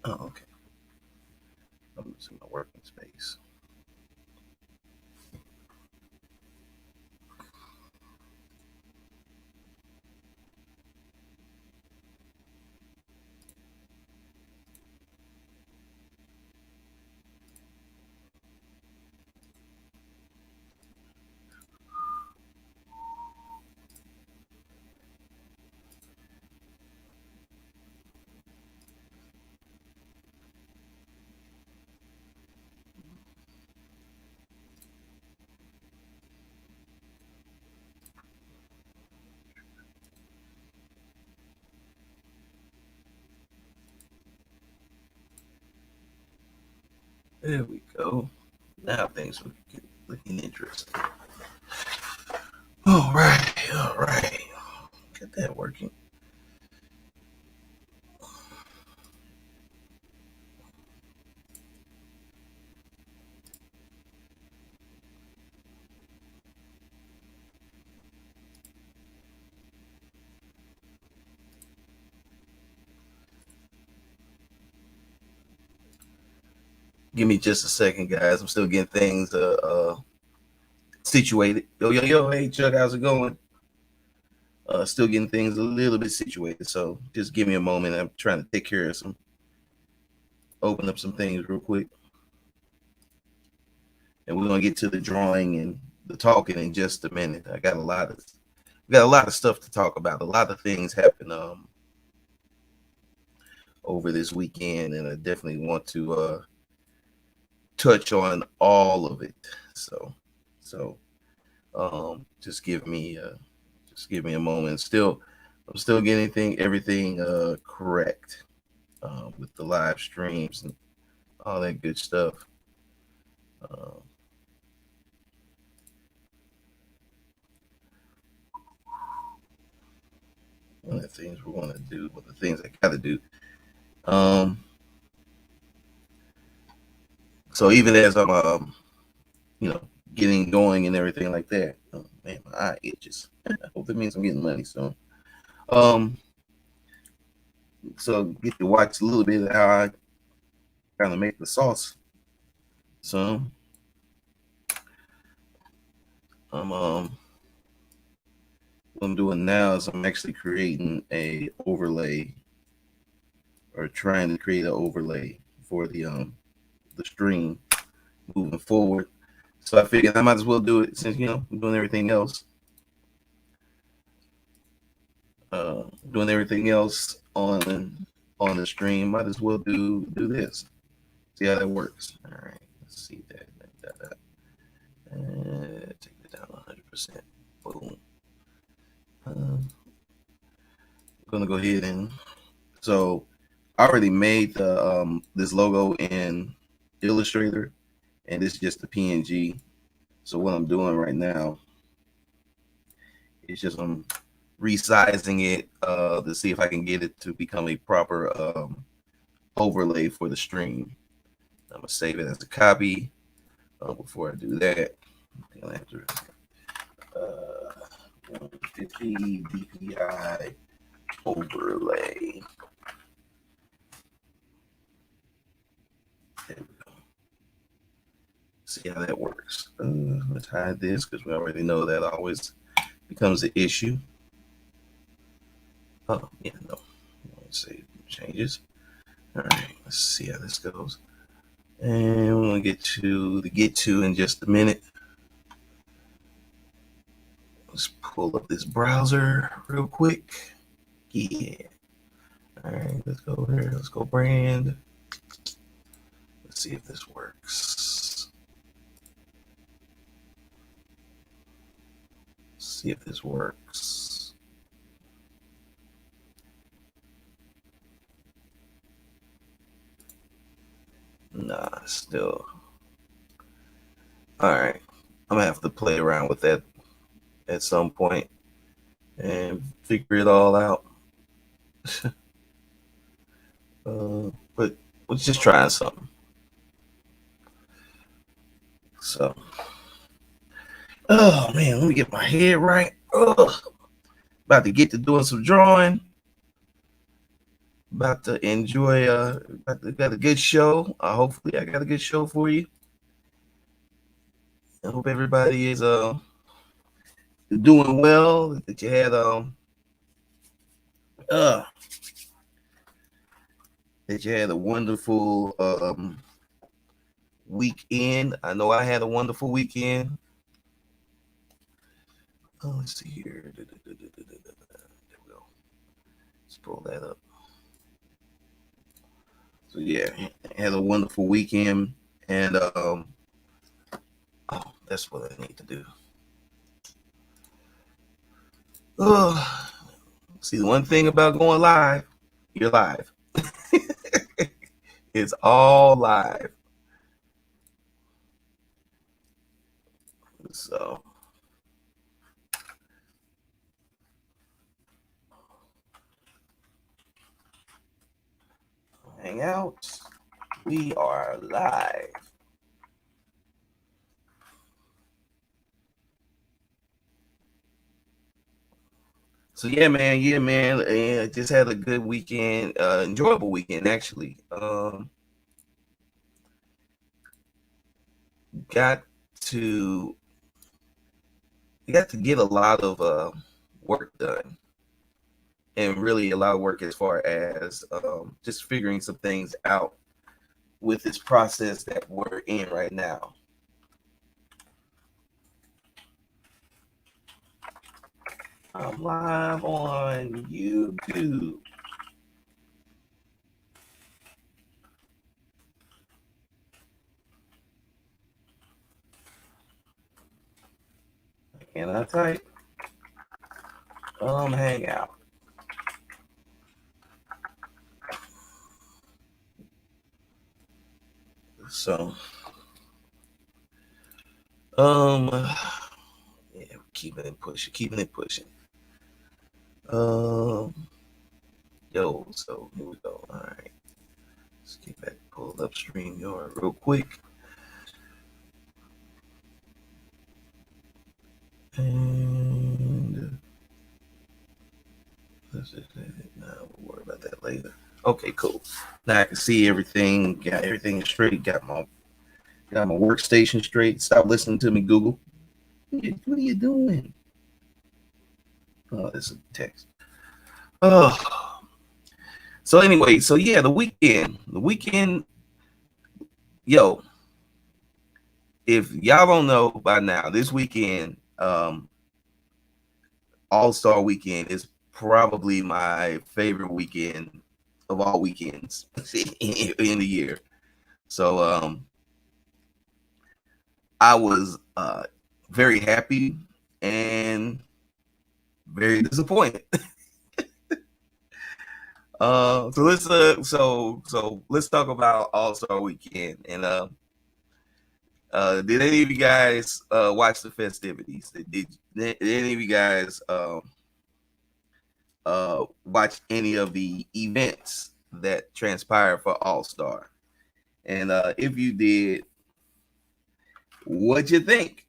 Oh, okay. I'm just in my working space. There we go. Now things are looking interesting. All right, all right. Get that working. Give me just a second, guys. I'm still getting things situated. Yo, yo, yo. Hey, Chuck, how's it going? Still getting things a little bit situated. So just give me a moment. I'm trying to take care of open up some things real quick. And we're gonna get to the drawing and the talking in just a minute. I got a lot of stuff to talk about. A lot of things happen over this weekend, and I definitely want to touch on all of it. So just give me a moment. I'm still getting everything correct with the live streams and all that good stuff. Uh, one of the things we want to do, one of the things I got to do. Um, so even as I'm, you know, getting going and everything like that, oh man, my eye itches. I hope that means I'm getting money soon. Um, so get to watch a little bit of how I kind of make the sauce. So I'm what I'm doing now is I'm actually creating a overlay or trying to create an overlay for the stream moving forward. So I figured I might as well do it since I'm doing everything else. Doing everything else on the stream. Might as well do this. See how that works. All right. Let's see that. Take it down 100%. Boom. I'm gonna go ahead and so I already made the this logo in Illustrator, and this is just the PNG. So what I'm doing right now is just I'm resizing it to see if I can get it to become a proper overlay for the stream. I'm gonna save it as a copy. Before I do that, I'm gonna have to 150 DPI overlay. There we go. See how that works. Let's hide this because we already know that always becomes an issue. Oh, yeah, no. Let's save changes. All right, let's see how this goes. And we're going to get to the get to in just a minute. Let's pull up this browser real quick. Yeah. All right, let's go here. Let's go brand. Let's see if this works. Let's see if this works. Nah, still. All right. I'm going to have to play around with that at some point and figure it all out. But we're just trying something. So, oh man, let me get my head right. About to get to doing some drawing. about to enjoy. Got a good show. Hopefully, I got a good show for you. I hope everybody is doing well. That you had uh that you had a wonderful weekend. I know I had a wonderful weekend. Let's see here. There we go. Let's pull that up. So yeah, had a wonderful weekend, and oh, that's what I need to do. Oh, see, the one thing about going live, you're live. It's all live. So hang out. We are live. So yeah, man. And just had a good weekend, enjoyable weekend actually. Got to got to get a lot of work done, and really a lot of work as far as just figuring some things out with this process that we're in right now. I'm live on YouTube. Can I type? Hang out. So, yeah, keeping it pushing. Um, yo, so here we go. All right, let's get back pulled up StreamYard real quick. And now we'll worry about that later. Okay, cool. Now I can see everything. Got everything straight. Got my workstation straight. Stop listening to me, Google. What are you doing? Oh, this is text. Oh, so anyway, so yeah, the weekend, yo. If y'all don't know by now, this weekend, All Star Weekend is probably my favorite weekend of all weekends in the year. So I was very happy and very disappointed. So let's talk about All Star Weekend. And did any of you guys watch the festivities? Did any of you guys watch any of the events that transpired for All Star? And if you did, what'd you think?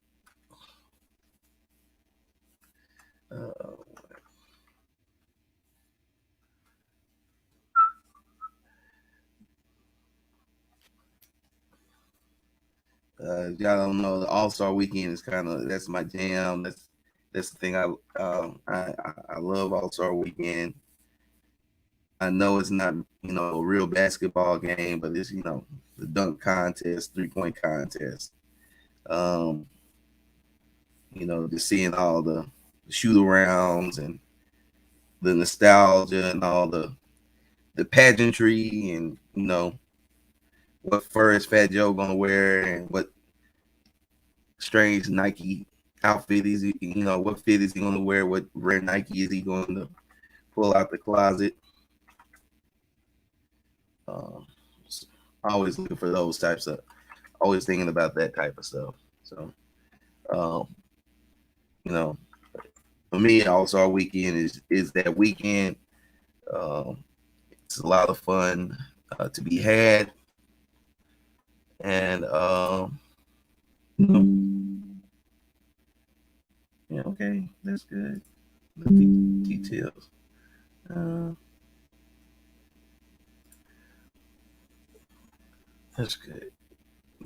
Uh, y'all don't know, the All Star Weekend is kind of that's my jam. That's the thing I love All Star Weekend. I know it's not a real basketball game, but it's the dunk contest, 3-point contest. Um, just seeing all the shoot arounds and the nostalgia and all the pageantry, and what fur is Fat Joe gonna wear, and what strange Nike outfit is he, what fit is he gonna wear, what rare Nike is he going to pull out the closet. Um, always looking for those types of, always thinking about that type of stuff. So, um, you know, for me, All Star Weekend is that weekend. Um, it's a lot of fun to be had, and yeah, okay, that's good. The details. Uh, That's good.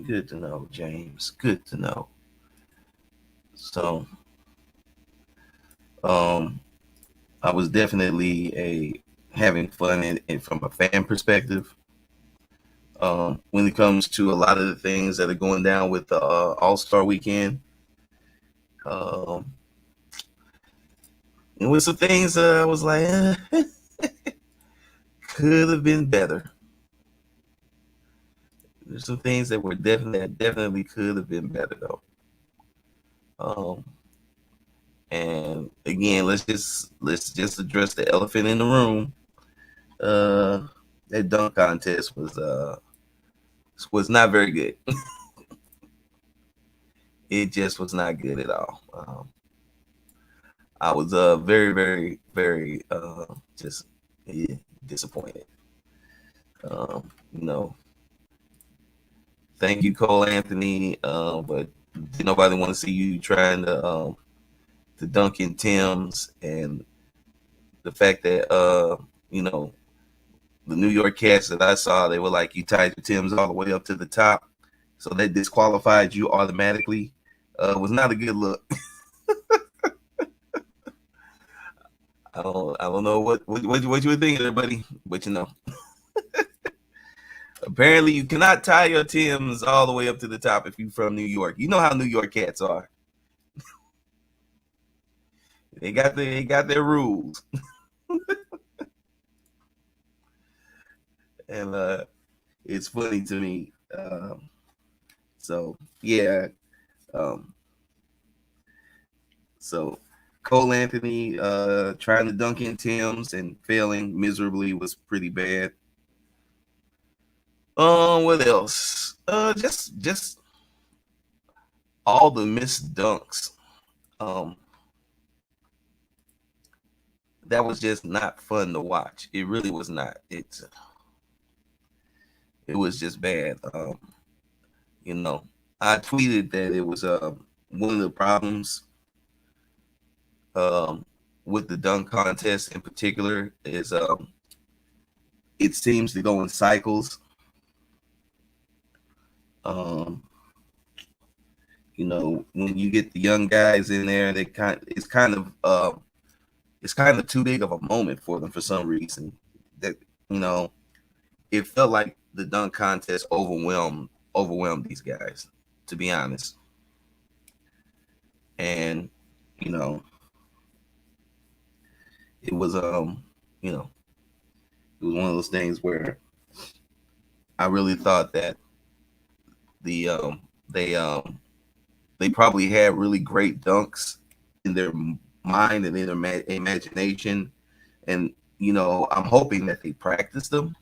Good to know, James. Good to know. So, um, I was definitely a having fun from a fan perspective. When it comes to a lot of the things that are going down with the All Star Weekend, um, and with some things I was like, could have been better. There's some things that were definitely could have been better though. Um, and again, let's just address the elephant in the room. Uh, that dunk contest was not very good. It just was not good at all. I was very just yeah, disappointed. You know, thank you, Cole Anthony, but did nobody want to see you trying to dunk in Tim's, and the fact that you know the New York cats that I saw, they were like, you tied your Tim's all the way up to the top, so that disqualified you automatically. Was not a good look. I don't know what you were thinking there, buddy, but apparently you cannot tie your Timbs all the way up to the top if you're from New York. You know how New York cats are. They got their rules, and it's funny to me. So yeah, um, so Cole Anthony trying to dunk in Timbs and failing miserably was pretty bad. What else? Just all the missed dunks. Um, that was just not fun to watch. It really was not. It was just bad. You know, I tweeted that it was one of the problems um, with the dunk contest in particular is it seems to go in cycles. Um, when you get the young guys in there, it's kind of too big of a moment for them for some reason. That you know, it felt like the dunk contest overwhelmed these guys, to be honest. And you know, it was you know, it was one of those things where I really thought that the they they probably had really great dunks in their mind and in their imagination, and I'm hoping that they practiced them.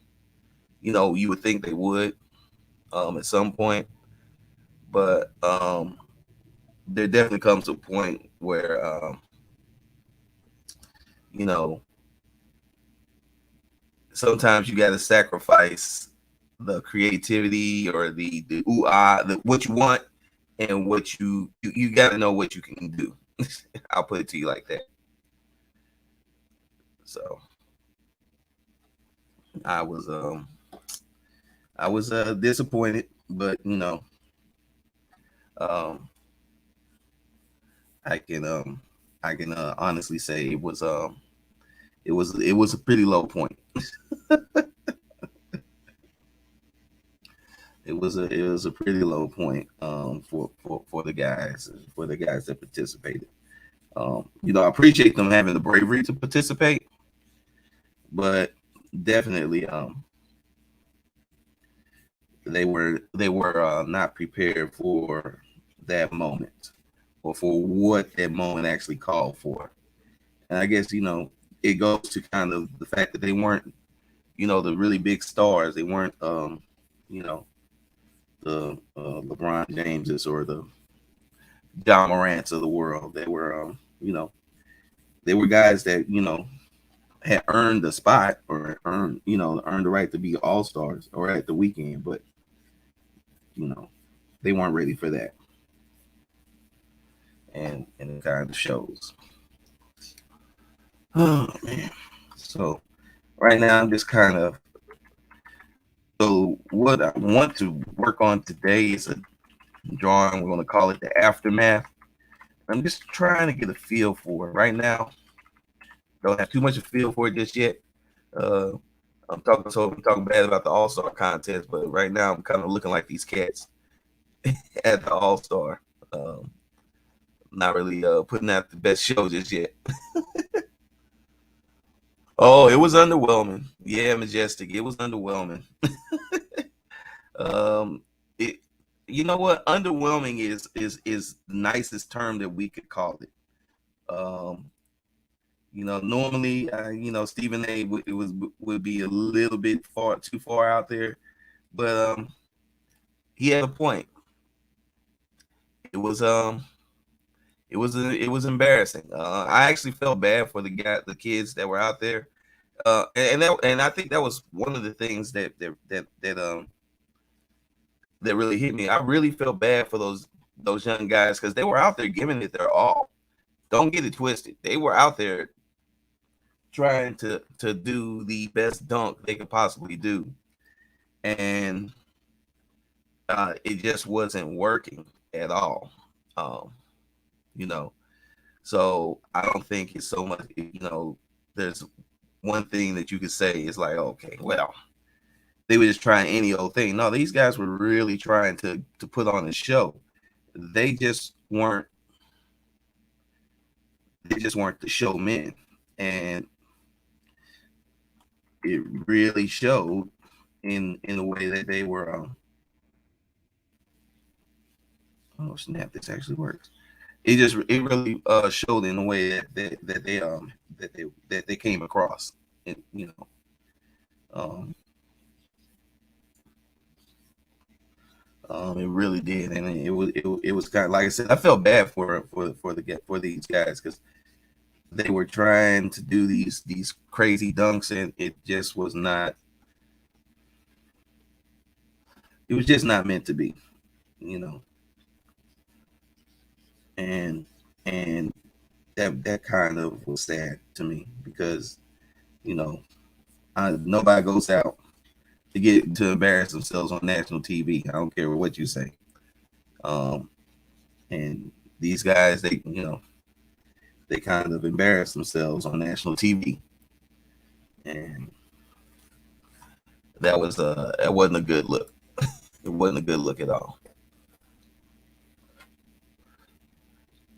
You would think they would at some point, but there definitely comes a point where you know sometimes you got to sacrifice the creativity or the ooh ah, what you want and what you got to know what you can do. I'll put it to you like that. So I was disappointed, but um, I can honestly say it was a pretty low point. It was a pretty low point for the guys that participated. I appreciate them having the bravery to participate, but definitely they were not prepared for that moment or for what that moment actually called for. And I guess it goes to kind of the fact that they weren't the really big stars. They weren't you know the LeBron Jameses or the John Morants of the world. They were guys that had earned a spot or earned the right to be all stars or at the weekend, but you know they weren't ready for that, and it kind of shows. Oh man! So right now I'm just kind of So what I want to work on today is a drawing. We're going to call it the aftermath. I'm just trying to get a feel for it right now. Don't have too much of a feel for it just yet. Uh, I'm talking bad about the All-Star contest, but right now I'm kind of looking like these cats at the All-Star. Not really putting out the best show just yet. Oh, it was underwhelming. Yeah, Majestic. It was underwhelming. um, it, you know what? Underwhelming is the nicest term that we could call it. Um, normally, Stephen A. Would be a little bit too far out there, but he had a point. It was embarrassing. I actually felt bad for the kids that were out there, and I think that was one of the things that really hit me. I really felt bad for those young guys because they were out there giving it their all. Don't get it twisted. They were out there trying to do the best dunk they could possibly do, and it just wasn't working at all. Um, you know, so I don't think it's so much. There's one thing that you could say is like, okay, well, they were just trying any old thing. No, these guys were really trying to put on a show. They just weren't. They just weren't the showmen, and it really showed in the way that they were. Oh snap! This actually works. It really showed in the way that they came across, and um, it really did, and it was kind of like I said. I felt bad for these guys because they were trying to do these crazy dunks, and it just was not. It was just not meant to be, you know. And and that kind of was sad to me because you know nobody goes out to get to embarrass themselves on national TV. I don't care what you say. Um, and these guys, they kind of embarrass themselves on national TV, and that wasn't a good look. It wasn't a good look at all.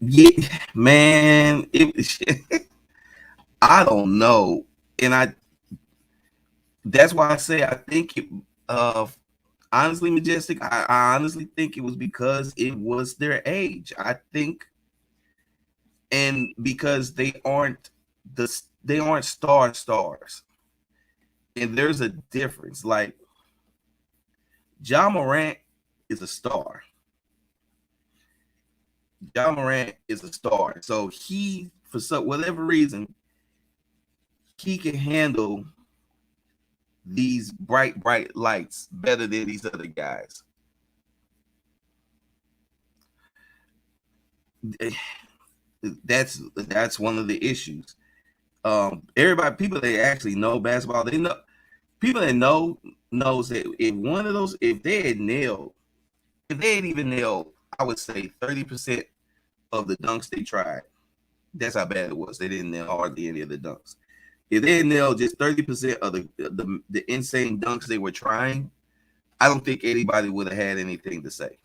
Yeah, man, I don't know, and that's why I say I think honestly, Majestic, I honestly think it was because it was their age. I think, and because they aren't stars, and there's a difference. Like Ja Morant is a star. Ja Morant is a star, so he for whatever reason he can handle these bright lights better than these other guys. That's one of the issues. People that actually know basketball, they know people that knows that if they had even nailed, I would say 30% of the dunks they tried. That's how bad it was. They didn't nail hardly any of the dunks. If they had nailed just 30% of the insane dunks they were trying, I don't think anybody would have had anything to say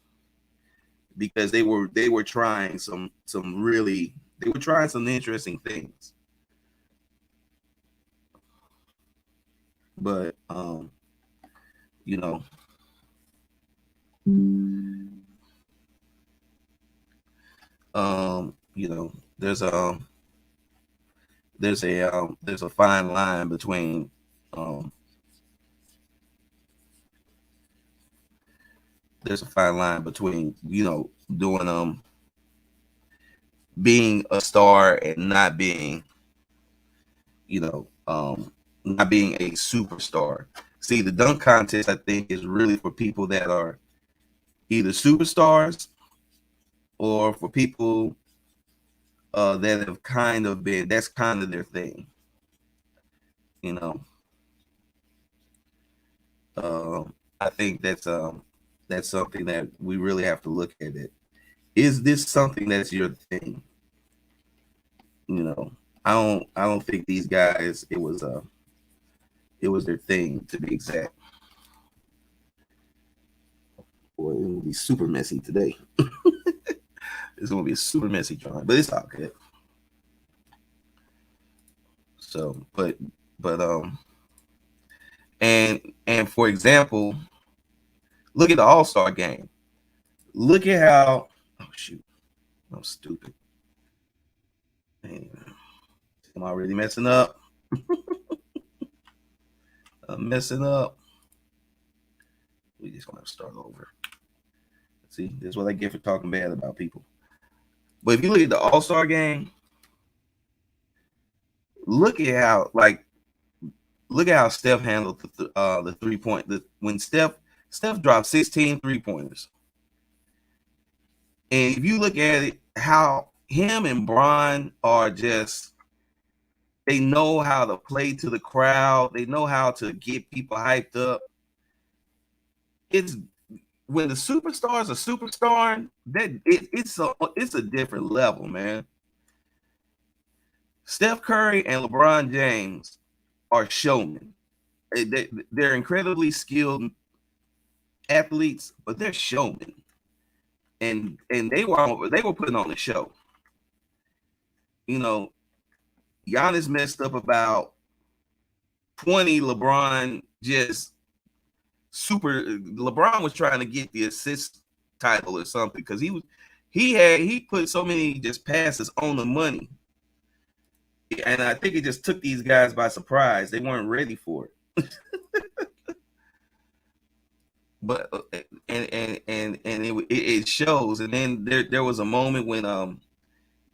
because they were trying they were trying some interesting things. But you know, there's there's a fine line between doing being a star and you know not being a superstar. See, the dunk contest I think is really for people that are either superstars or for people that have kind of been that's kind of their thing, you know. I think that's something that we really have to look at. It is this something that's your thing? You know, I don't think these guys it was their thing, to be exact. Boy, it will be super messy today. It's gonna be a super messy drawing, but it's all good. So, but and for example, look at the All-Star game. Look at how oh shoot, I'm stupid. Man, I'm already messing up. I'm messing up. We just gonna start over. See, this is what I get for talking bad about people. But if you look at the All-Star game, look at how Steph handled the 3-point. When Steph dropped 16 3-pointers, and if you look at it, how him and Bron are just, they know how to play to the crowd. They know how to get people hyped up. It's when the superstars are superstarring, that it's a different level, man. Steph Curry and LeBron James are showmen. They're incredibly skilled athletes, but they're showmen, and they were putting on the show. You know, Giannis messed up about 20. LeBron just LeBron was trying to get the assist title or something because he put so many just passes on the money, and I think it just took these guys by surprise. They weren't ready for it. But it shows. And then there was a moment when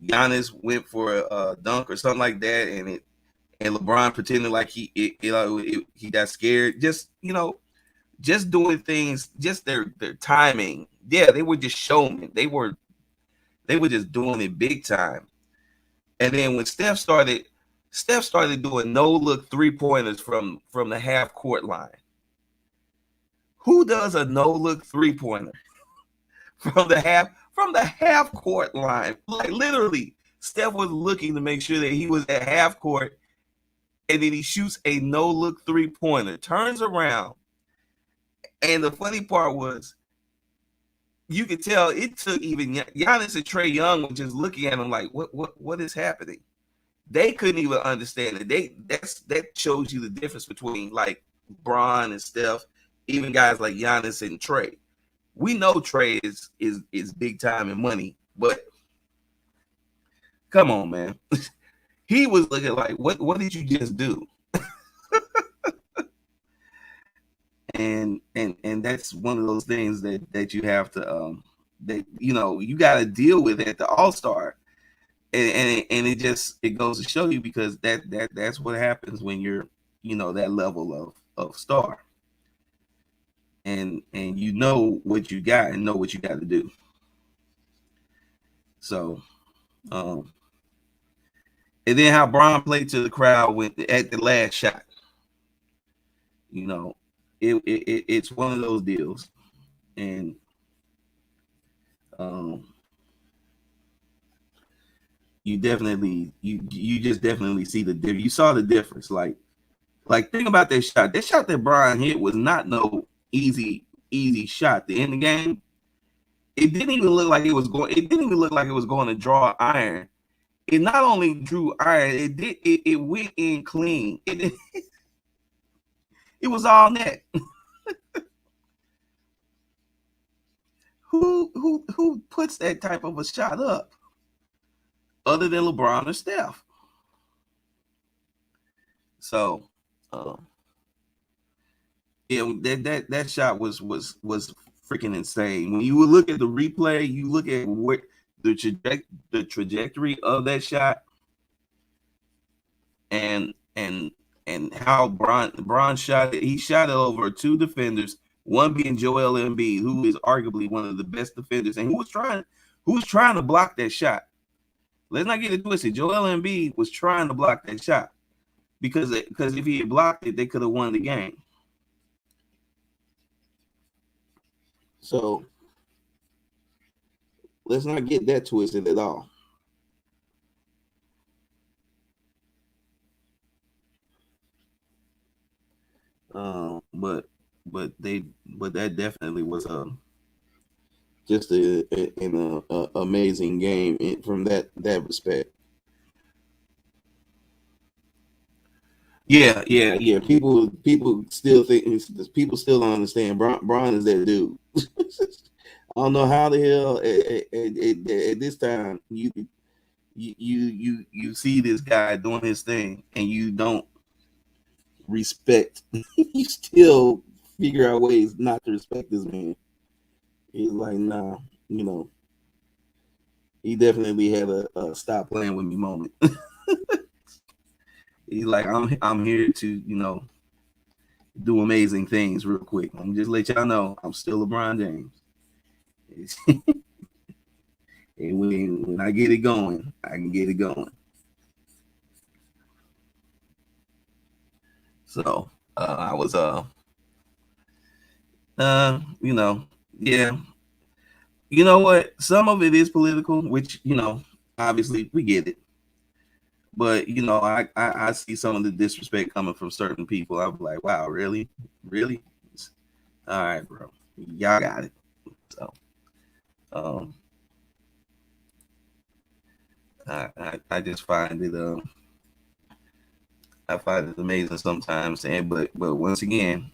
Giannis went for a dunk or something like that, and LeBron pretended like he got scared. Just just doing things, just their timing. Yeah, they were just showmen. They were just doing it big time. And then when Steph started doing no look 3-pointers from the half court line. Who does a no look 3-pointer from the half court line? Like literally, Steph was looking to make sure that he was at half court, and then he shoots a no look 3-pointer, turns around, and the funny part was, you could tell it took even Giannis and Trae Young were just looking at him like, what is happening? They couldn't even understand it. That shows you the difference between like Bron and Steph. Even guys like Giannis and Trae, we know Trae is big time in money, but come on, man, he was looking like, what did you just do? and that's one of those things that you have to that you got to deal with at the All-Star, and it goes to show you, because that's what happens when you're that level of star. And you know what you got and know what you got to do. So, and then how Bron played to the crowd at the last shot. It's one of those deals, and you just definitely see the difference. You saw the difference. Like think about that shot. That shot that Bron hit was not no easy shot to end the game. It didn't even look like it was going. It didn't even look like it was going to draw iron. It not only drew iron, it went in clean. It was all net. Who puts that type of a shot up other than LeBron or Steph? So, that shot was freaking insane. When you would look at the replay, you look at what the trajectory of that shot, and how Bron shot it. He shot it over 2 defenders, one being Joel Embiid, who is arguably one of the best defenders, and who was trying to block that shot. Let's not get it twisted. Joel Embiid was trying to block that shot, because if he had blocked it, they could have won the game. So let's not get that twisted at all. But that definitely was just an amazing game from that respect. Yeah. People still think people still don't understand. Bron is that dude. I don't know how the hell at this time you see this guy doing his thing and you don't respect. You still figure out ways not to respect this man. He's like, nah, you know, he definitely had a stop playing with me moment. He's like, I'm here to, do amazing things real quick. I'm just let y'all know I'm still LeBron James. And when I get it going, I can get it going. So I was yeah. You know what? Some of it is political, which obviously we get it. But I see some of the disrespect coming from certain people. I'm like, wow, really, really? All right, bro, y'all got it. So, um, I just find it I find it amazing sometimes, and but once again,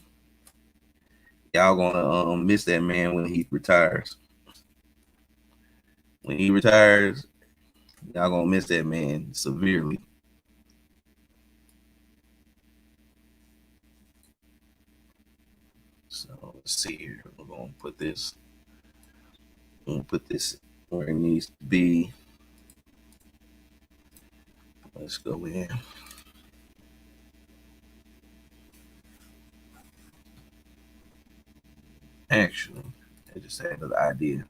y'all gonna miss that man when he retires. When he retires, y'all gonna miss that man severely. So let's see here. We're gonna put this. I'm gonna put this where it needs to be. Let's go in. Actually, I just had an idea.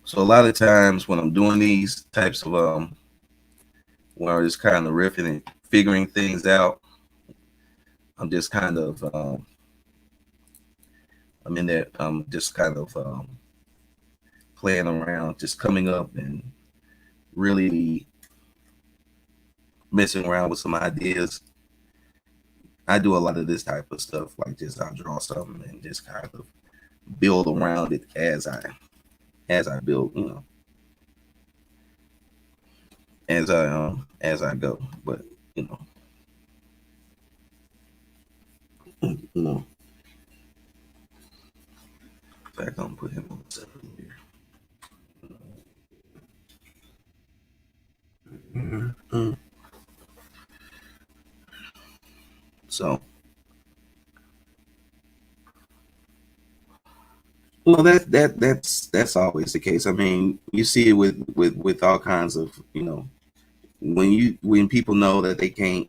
So a lot of times when I'm doing these types of where I'm just kind of riffing and figuring things out, I'm just kind of I'm in there. I'm just kind of playing around, just coming up and really messing around with some ideas. I do a lot of this type of stuff, like just I'll draw something and just kind of build around it as I build, as I go. But you know, you know, in fact, I'm put him on 7 here. Mm-hmm. So, well, that's always the case. I mean, you see it with all kinds of when people know that they can't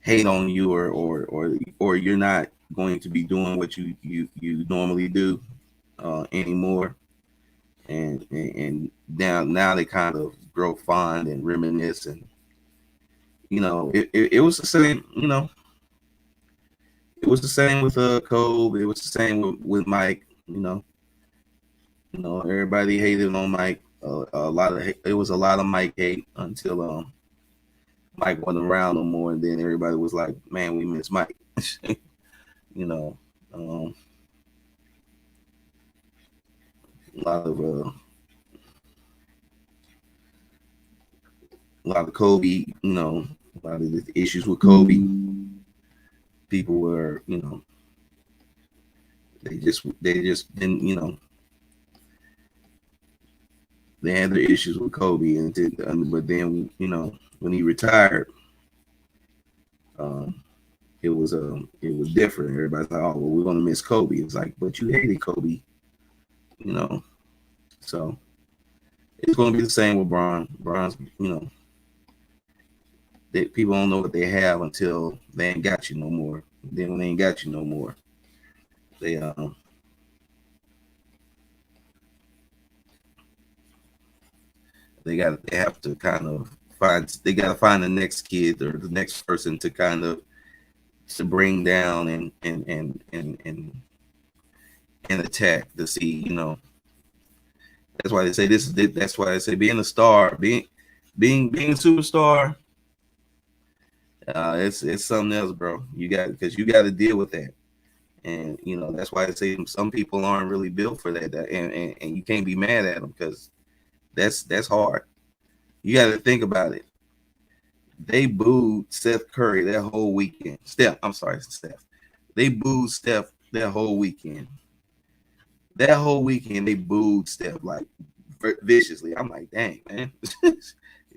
hate on you or you're not going to be doing what you normally do anymore, and now they kind of grow fond and reminisce, and it was the same. It was the same with Kobe. It was the same with Mike. Everybody hated on Mike. It was a lot of Mike hate until Mike wasn't around no more, and then everybody was like, "Man, we miss Mike." you know, um, a lot of Kobe. A lot of the issues with Kobe. People were, they just didn't, they had their issues with Kobe, but then when he retired, um, it was different. Everybody's like, oh well, we're gonna miss Kobe. It's like, but you hated Kobe, you know. So it's gonna be the same with Bron. Bron's, that people don't know what they have until they ain't got you no more. Then when they ain't got you no more, they they have to kind of find the next kid or the next person to kind of to bring down and attack to see, you know. That's why they say this. That's why they say being a star, being a superstar. It's something else, bro. You got because you got to deal with that, and you know that's why I say some people aren't really built for that, and you can't be mad at them because that's hard. You got to think about it. They booed Seth Curry that whole weekend. I'm sorry, Steph. They booed Steph that whole weekend. That whole weekend they booed Steph like viciously. I'm like, dang, man.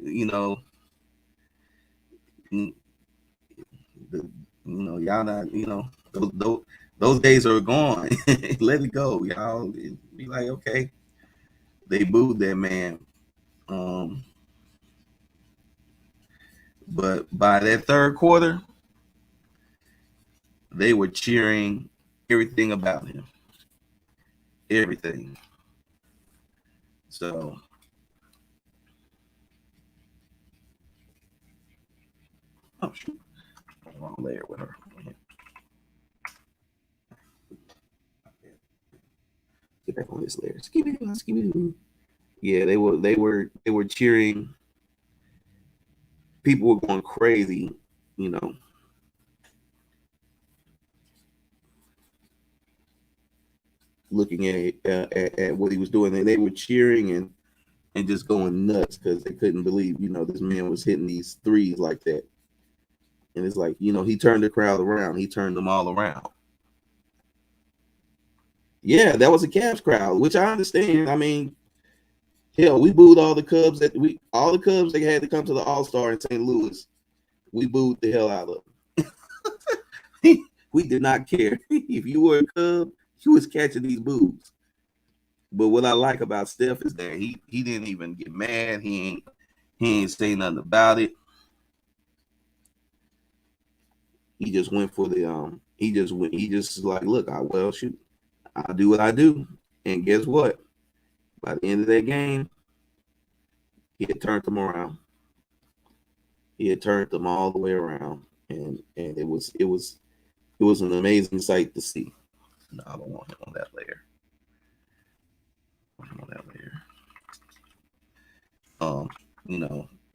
You know, the, y'all not, those days are gone. Let it go, y'all. Be like, okay, they booed that man. Um, but by that third quarter, they were cheering everything about him, everything. So, oh shoot, wrong layer with her. Get back on this layer. Skibidi. Yeah, they were cheering. People were going crazy, you know. Looking at what he was doing, and they were cheering and just going nuts because they couldn't believe, this man was hitting these threes like that. And it's like, he turned the crowd around. He turned them all around. Yeah, that was a Cavs crowd, which I understand. I mean, hell, we booed all the Cubs all the Cubs that had to come to the All-Star in St. Louis. We booed the hell out of them. We did not care. If you were a Cub, you was catching these boos. But what I like about Steph is that he didn't even get mad. He ain't say nothing about it. He just went for the he just like, look, shoot, I'll do what I do. And guess what? By the end of that game, he had turned them around. He had turned them all the way around. And it was an amazing sight to see. No, I don't want him on that layer. I want him on that layer.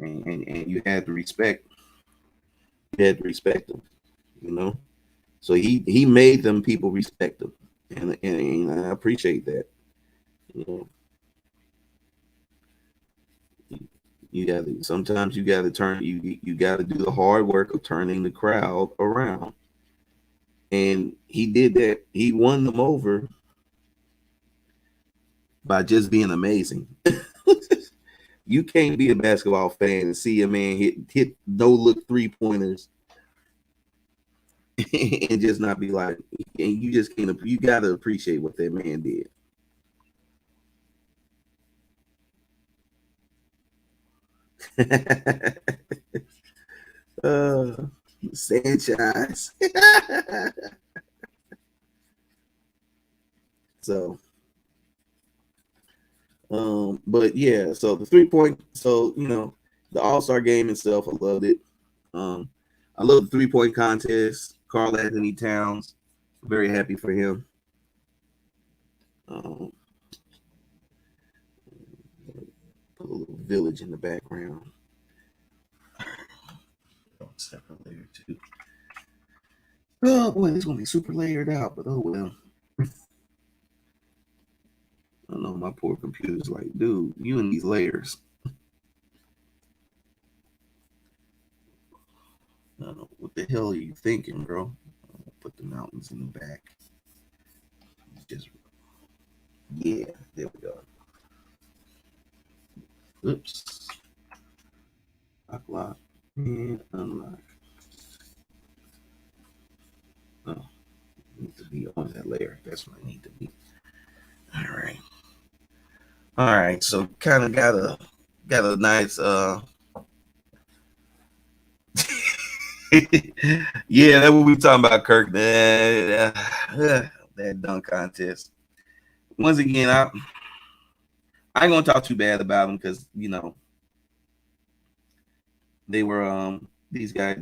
And you had to respect. You had to respect him. So he made them people respect him, and I appreciate that. You got to sometimes you got to turn you got to do the hard work of turning the crowd around, and he did that. He won them over by just being amazing. You can't be a basketball fan and see a man hit no look 3-pointers and just not be like, and you just can't. You got to appreciate what that man did. Sanchez. So, but yeah, so the 3-point, the All-Star game itself, I loved it. I love the 3-point contest. Karl-Anthony Towns, very happy for him. Put a little village in the background. Separate layer too. Oh boy, this is gonna be super layered out, but oh well. I know my poor computer's like, dude, you and these layers. What the hell are you thinking, bro? I'll put the mountains in the back. Just yeah, there we go. Oops. Lock and unlock. Oh, I need to be on that layer. That's what I need to be. All right. All right. So kind of got a nice yeah, that's what we talking about, Kirk. That dunk contest. Once again, I ain't gonna talk too bad about them because they were these guys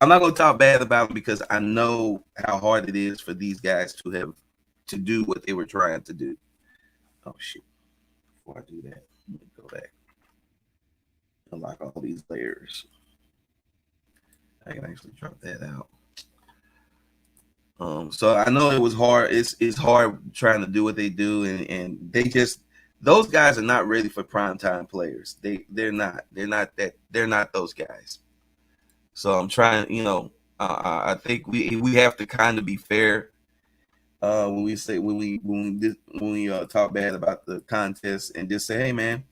I'm not gonna talk bad about them because I know how hard it is for these guys to do what they were trying to do. Oh shit! Before I do that, let me go back. Unlock all these layers. I can actually drop that out. So I know it was hard. It's hard trying to do what they do, and they just those guys are not ready for primetime players. They're not. They're not those guys. So I'm trying. I think we have to kind of be fair when we say when we talk bad about the contest and just say, hey man,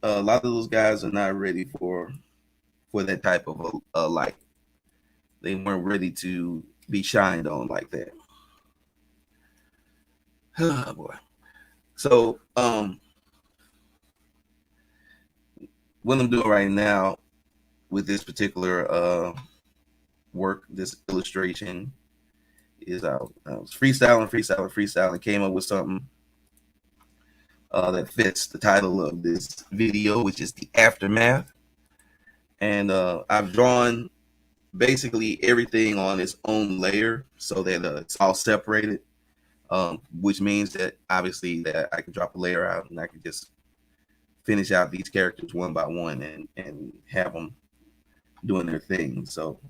a lot of those guys are not ready for that type of a light. They weren't ready to be shined on like that. Oh boy. So what I'm doing right now with this particular work, this illustration, is I was freestyling, came up with something that fits the title of this video, which is the aftermath. And I've drawn basically everything on its own layer so that it's all separated, which means that obviously that I can drop a layer out and I can just finish out these characters one by one and have them doing their thing. So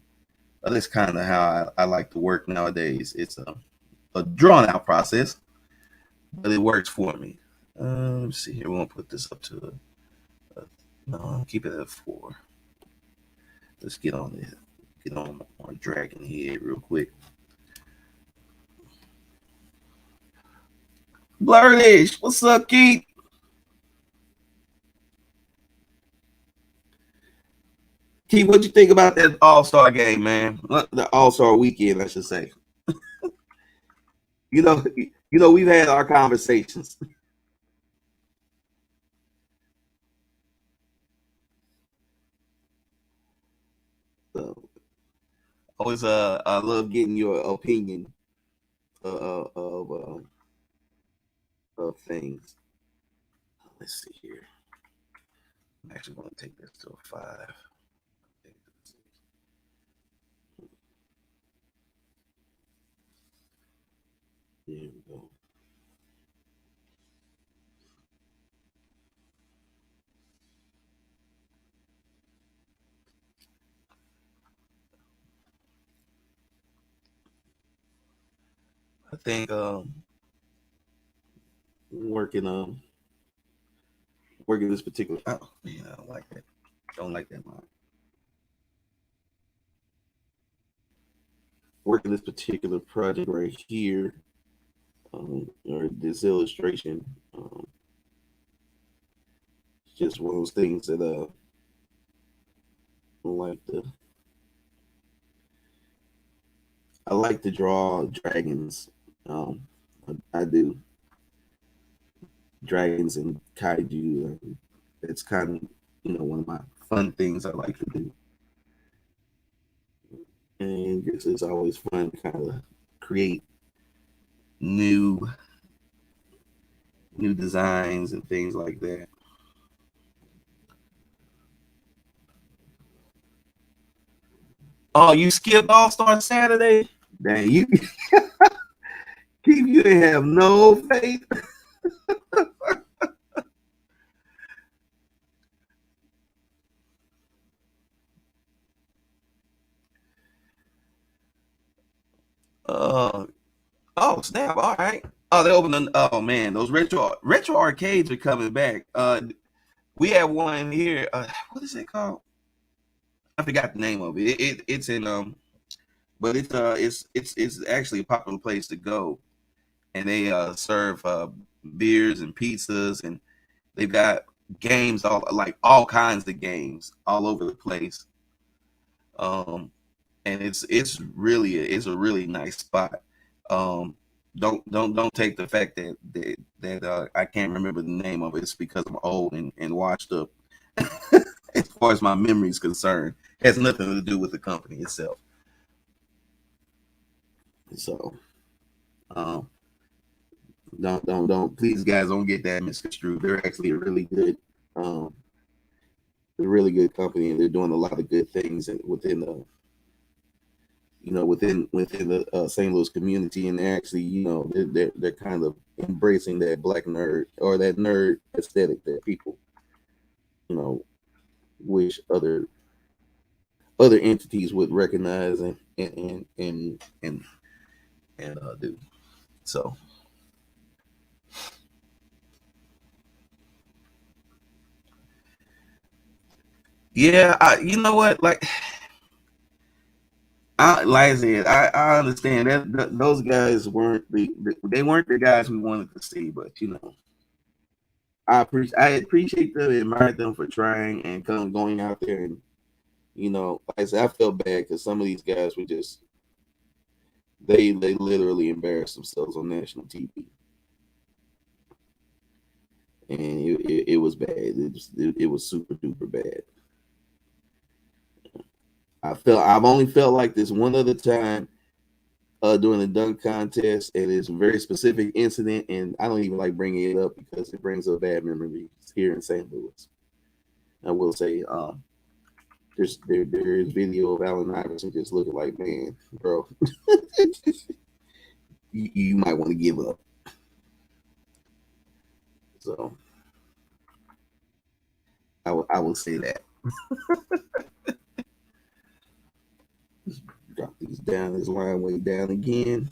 that's kind of how I like to work nowadays. It's a drawn out process, but it works for me. Let's see here. We won't put this up to no, keep it at 4. Let's get on it. Get on our dragon head real quick. Blurtish, what's up, Keith? Keith, what'd you think about that All-Star game, man? The All-Star weekend, I should say. you know, we've had our conversations. So, always, I love getting your opinion of things. Let's see here. I'm actually going to take this to a 5. There we go. I think working this particular. Oh man, I don't like that. Don't like that line. Working this particular project right here, or this illustration, it's just one of those things that I like to draw dragons. I do dragons and kaiju. It's kind of one of my fun things I like to do, and it's always fun to kind of create new designs and things like that. Oh, you skipped All Star Saturday? Dang, you Keith, you didn't have no faith. Oh snap! All right. Oh, they opened. Oh man, those retro arcades are coming back. We have one here. What is it called? I forgot the name of it. It's in but it's actually a popular place to go, and they serve beers and pizzas, and they've got games all kinds of games all over the place. And it's a really nice spot. Don't take the fact that I can't remember the name of it. It's because I'm old and washed up. As far as my memory is concerned, it has nothing to do with the company itself. So, um, don't please guys don't get that misconstrued. They're actually um, a really good company, and they're doing a lot of good things within within the St. Louis community, and they're actually, they're kind of embracing that black nerd or that nerd aesthetic that people, wish other entities would recognize and do. So yeah, you know what, like I said, I understand that those guys weren't they weren't the guys we wanted to see, but I appreciate them and admire them for trying and kind of going out there, and like I said, I felt bad because some of these guys were just they literally embarrassed themselves on national TV, and it was bad. It was super duper bad. I've only felt like this one other time during the dunk contest, and it's a very specific incident, and I don't even like bringing it up because it brings up bad memories here in St. Louis. I will say, there is video of Allen Iverson just looking like, man, bro, you might want to give up. So I will say that. Drop these down, this line way down again.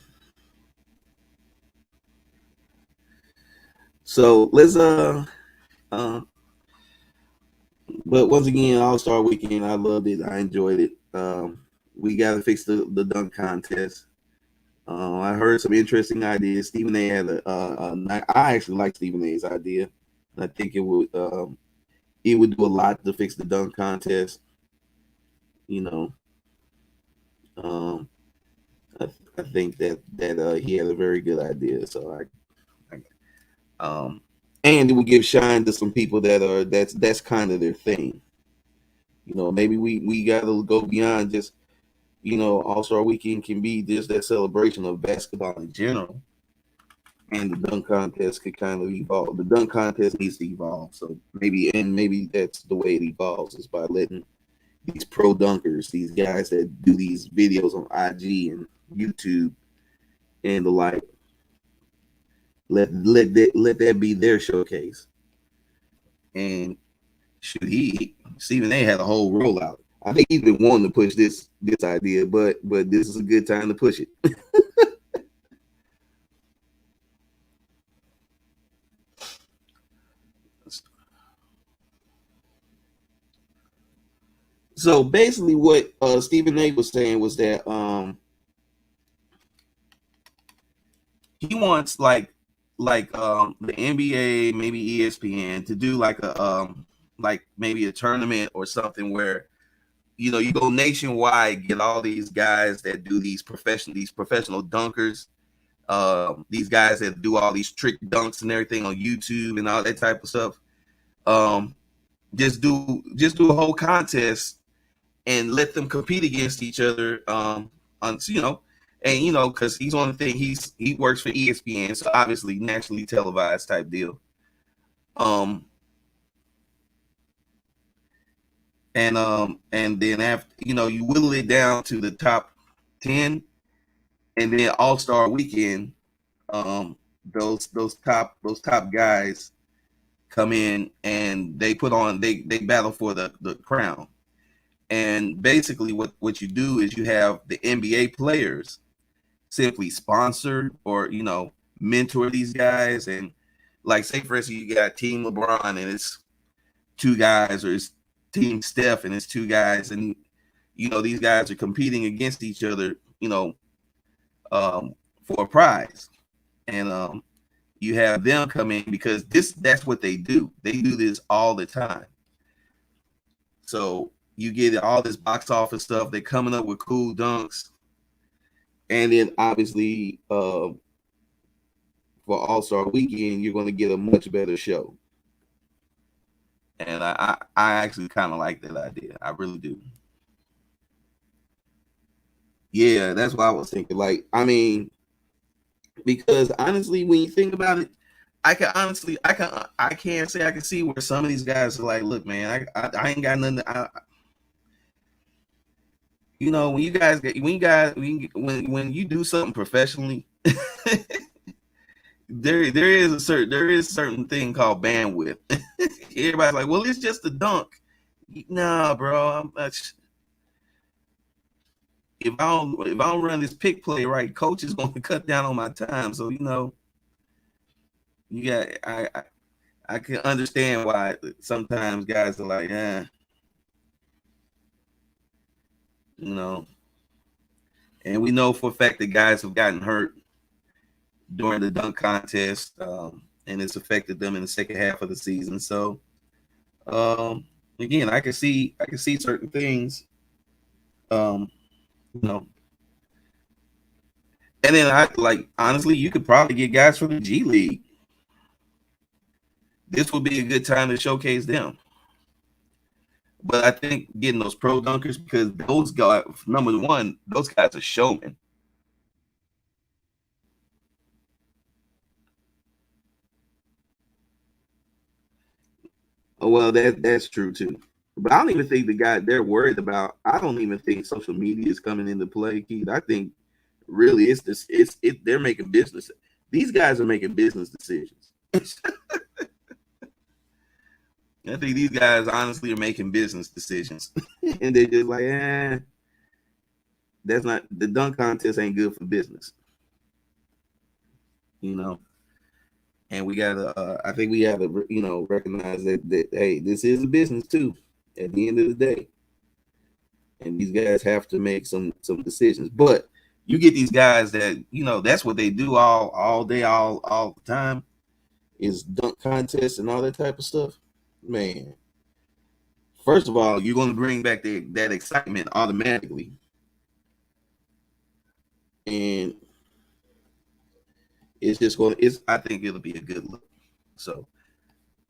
So let's uh but once again, All Star Weekend, I loved it. I enjoyed it. We got to fix the dunk contest. I heard some interesting ideas. Stephen A. had I actually like Stephen A's idea. I think it would do a lot to fix the dunk contest. You know, um, I think that he had a very good idea. So and it will give shine to some people that's kind of their thing. Maybe we got to go beyond just All Star Weekend can be just that celebration of basketball in general, and the dunk contest could kind of evolve. The dunk contest needs to evolve, so maybe that's the way it evolves, is by letting these pro dunkers, these guys that do these videos on IG and YouTube and the like, let that be their showcase. And shoot, Stephen A. had a whole rollout. I think he's been wanting to push this idea, but this is a good time to push it. So basically, what Stephen A. was saying was that he wants the NBA, maybe ESPN, to do like maybe a tournament or something where you go nationwide, get all these guys that do these professional dunkers, these guys that do all these trick dunks and everything on YouTube and all that type of stuff. Um, just do a whole contest and let them compete against each other. And because he's on the thing, he works for ESPN, so obviously nationally televised type deal. Um, and then after you whittle it down to the top 10, and then All Star Weekend, those top guys come in and they battle for the crown. And basically what you do is you have the NBA players simply sponsor or mentor these guys, and like, say for instance, you got Team LeBron and it's two guys, or it's Team Steph and it's two guys, and these guys are competing against each other, for a prize. And you have them come in because that's what they do. They do this all the time. So you get all this box office stuff. They're coming up with cool dunks, and then obviously for All Star Weekend, you're going to get a much better show. And I actually kind of like that idea. I really do. Yeah, that's what I was thinking. Like, I mean, because honestly, when you think about it, I can't say I can see where some of these guys are like, look, man, I ain't got nothing. you know, when you do something professionally, there is certain thing called bandwidth. Everybody's like, well, it's just a dunk. Nah, bro. If I don't run this pick play right, coach is going to cut down on my time. So you got I can understand why sometimes guys are like, you know, and we know for a fact that guys have gotten hurt during the dunk contest, and it's affected them in the second half of the season. So, again, I can see certain things, um, you know, and then I like honestly, you could probably get guys from the G League. This would be a good time to showcase them. But I think getting those pro dunkers, because those guys, number one, those guys are showmen. Oh, well, that's true too. But I don't even think the guy they're worried about. I don't even think social media is coming into play, Keith. I think really it's this. They're making business. These guys are making business decisions. I think these guys honestly are making business decisions, and they're just like, that's not the dunk contest ain't good for business, you know. And we gotta, I think we gotta, recognize that hey, this is a business too. At the end of the day, and these guys have to make some decisions. But you get these guys that that's what they do all day, all the time is dunk contests and all that type of stuff. Man, first of all, you're going to bring back that excitement automatically, and it's just going. It's I think it'll be a good look. So,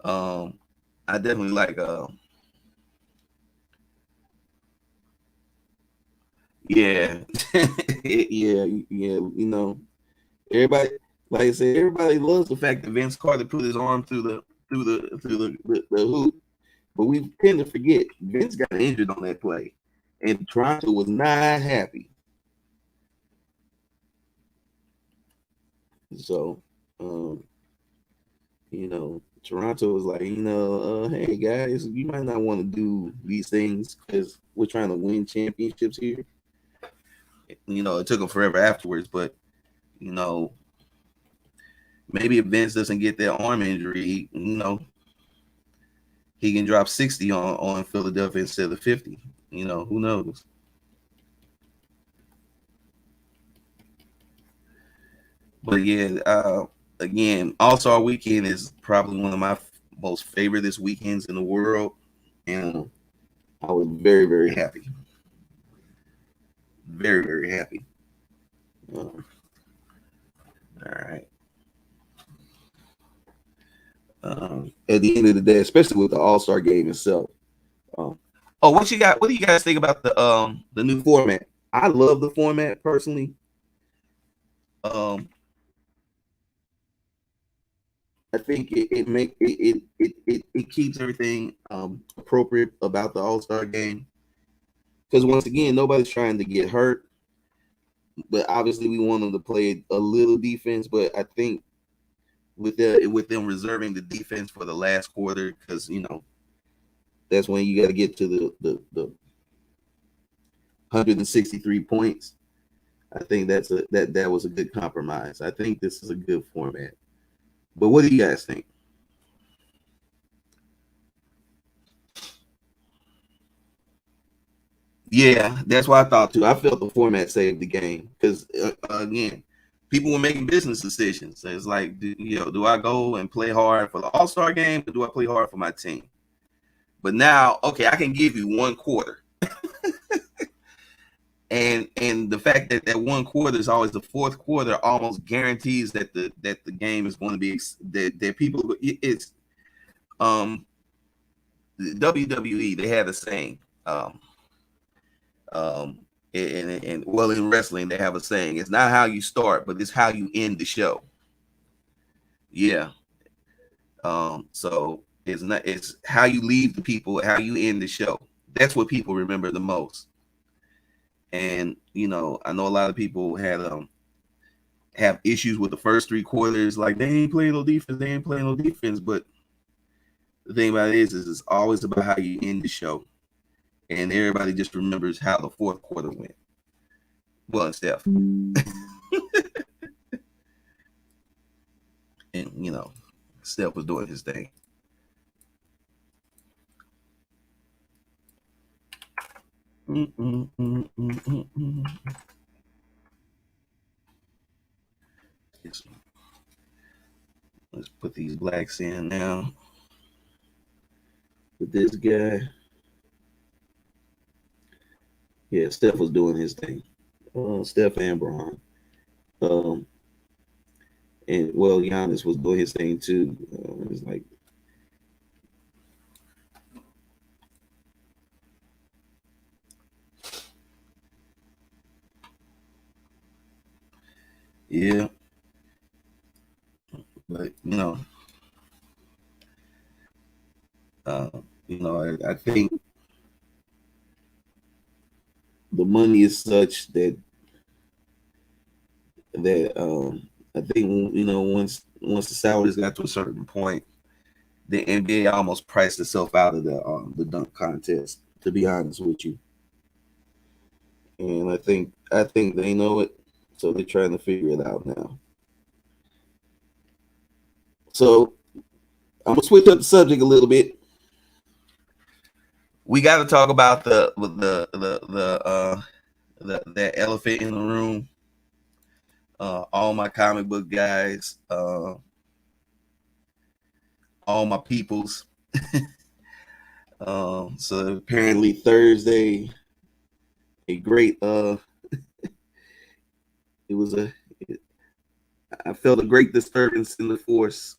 I definitely like. Yeah, yeah, yeah. Everybody, like I said, everybody loves the fact that Vince Carter put his arm through the hoop, but we tend to forget Vince got injured on that play, and Toronto was not happy. So, um, Toronto was like, hey guys, you might not want to do these things because we're trying to win championships here. It took them forever afterwards, but you know, maybe if Vince doesn't get that arm injury, he can drop 60 on Philadelphia instead of 50. Who knows? But yeah, again, All Star Weekend is probably one of my most favorite this weekends in the world, and I was very, very happy, very, very happy. All right. At the end of the day, especially with the All Star game itself. Oh, what you got? What do you guys think about the new format? I love the format personally. Um, I think it keeps everything appropriate about the All Star game, because once again, nobody's trying to get hurt, but obviously we want them to play a little defense. But I think with them reserving the defense for the last quarter, because that's when you got to get to the 163 points. I think that was a good compromise. I think this is a good format. But what do you guys think? Yeah, that's what I thought too. I felt the format saved the game because again, people were making business decisions. It's like, do I go and play hard for the All Star game, or do I play hard for my team? But now, okay, I can give you one quarter, and the fact that that one quarter is always the fourth quarter almost guarantees that the game is going to be that people it's um WWE, they had a saying, um and well, in wrestling they have a saying, it's not how you start but it's how you end the show. Yeah. So it's how you leave the people, how you end the show. That's what people remember the most. And you know, I know a lot of people had have issues with the first 3 quarters, like they ain't playing no defense, they ain't playing no defense. But the thing about it is it's always about how you end the show, and everybody just remembers how the fourth quarter went. Well, Steph, and you know, Steph was doing his thing. Let's put these blacks in now. With this guy, yeah, Steph was doing his thing. Steph and Bron. And well, Giannis was doing his thing too. It's like, yeah, but uh, I think the money is such that I think once the salaries got to a certain point, the NBA almost priced itself out of the dunk contest. To be honest with you, and I think they know it, so they're trying to figure it out now. So I'm gonna switch up the subject a little bit. We got to talk about that elephant in the room. All my comic book guys, all my peoples. So apparently Thursday, a great it was a I felt a great disturbance in the force.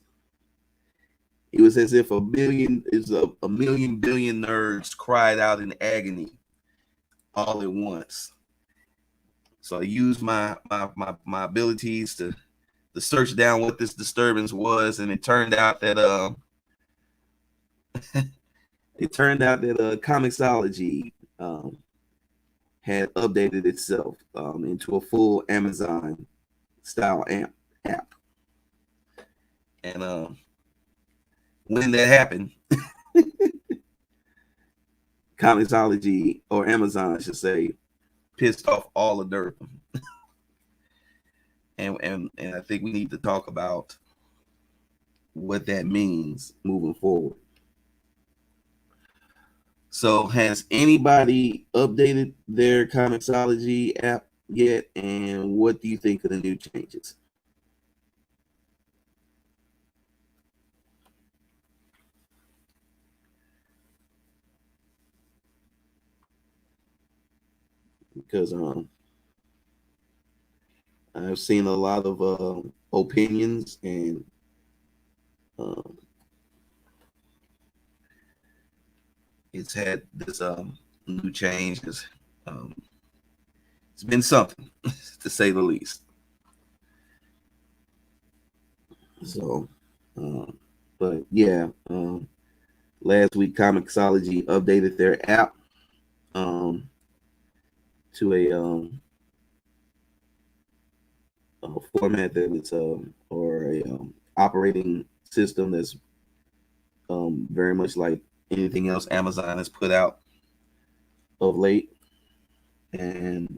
It was as if a million billion nerds cried out in agony all at once. So I used my abilities to search down what this disturbance was, and it turned out that Comixology had updated itself into a full Amazon style app. And when that happened, Comixology, or Amazon, I should say, pissed off all the dirt. and I think we need to talk about what that means moving forward. So, has anybody updated their Comixology app yet? And what do you think of the new changes? Because I've seen a lot of opinions, and um, it's had this new change. Um, it's been something, to say the least. So, but yeah, last week Comixology updated their app to a format that is or a operating system that's very much like anything else Amazon has put out of late, and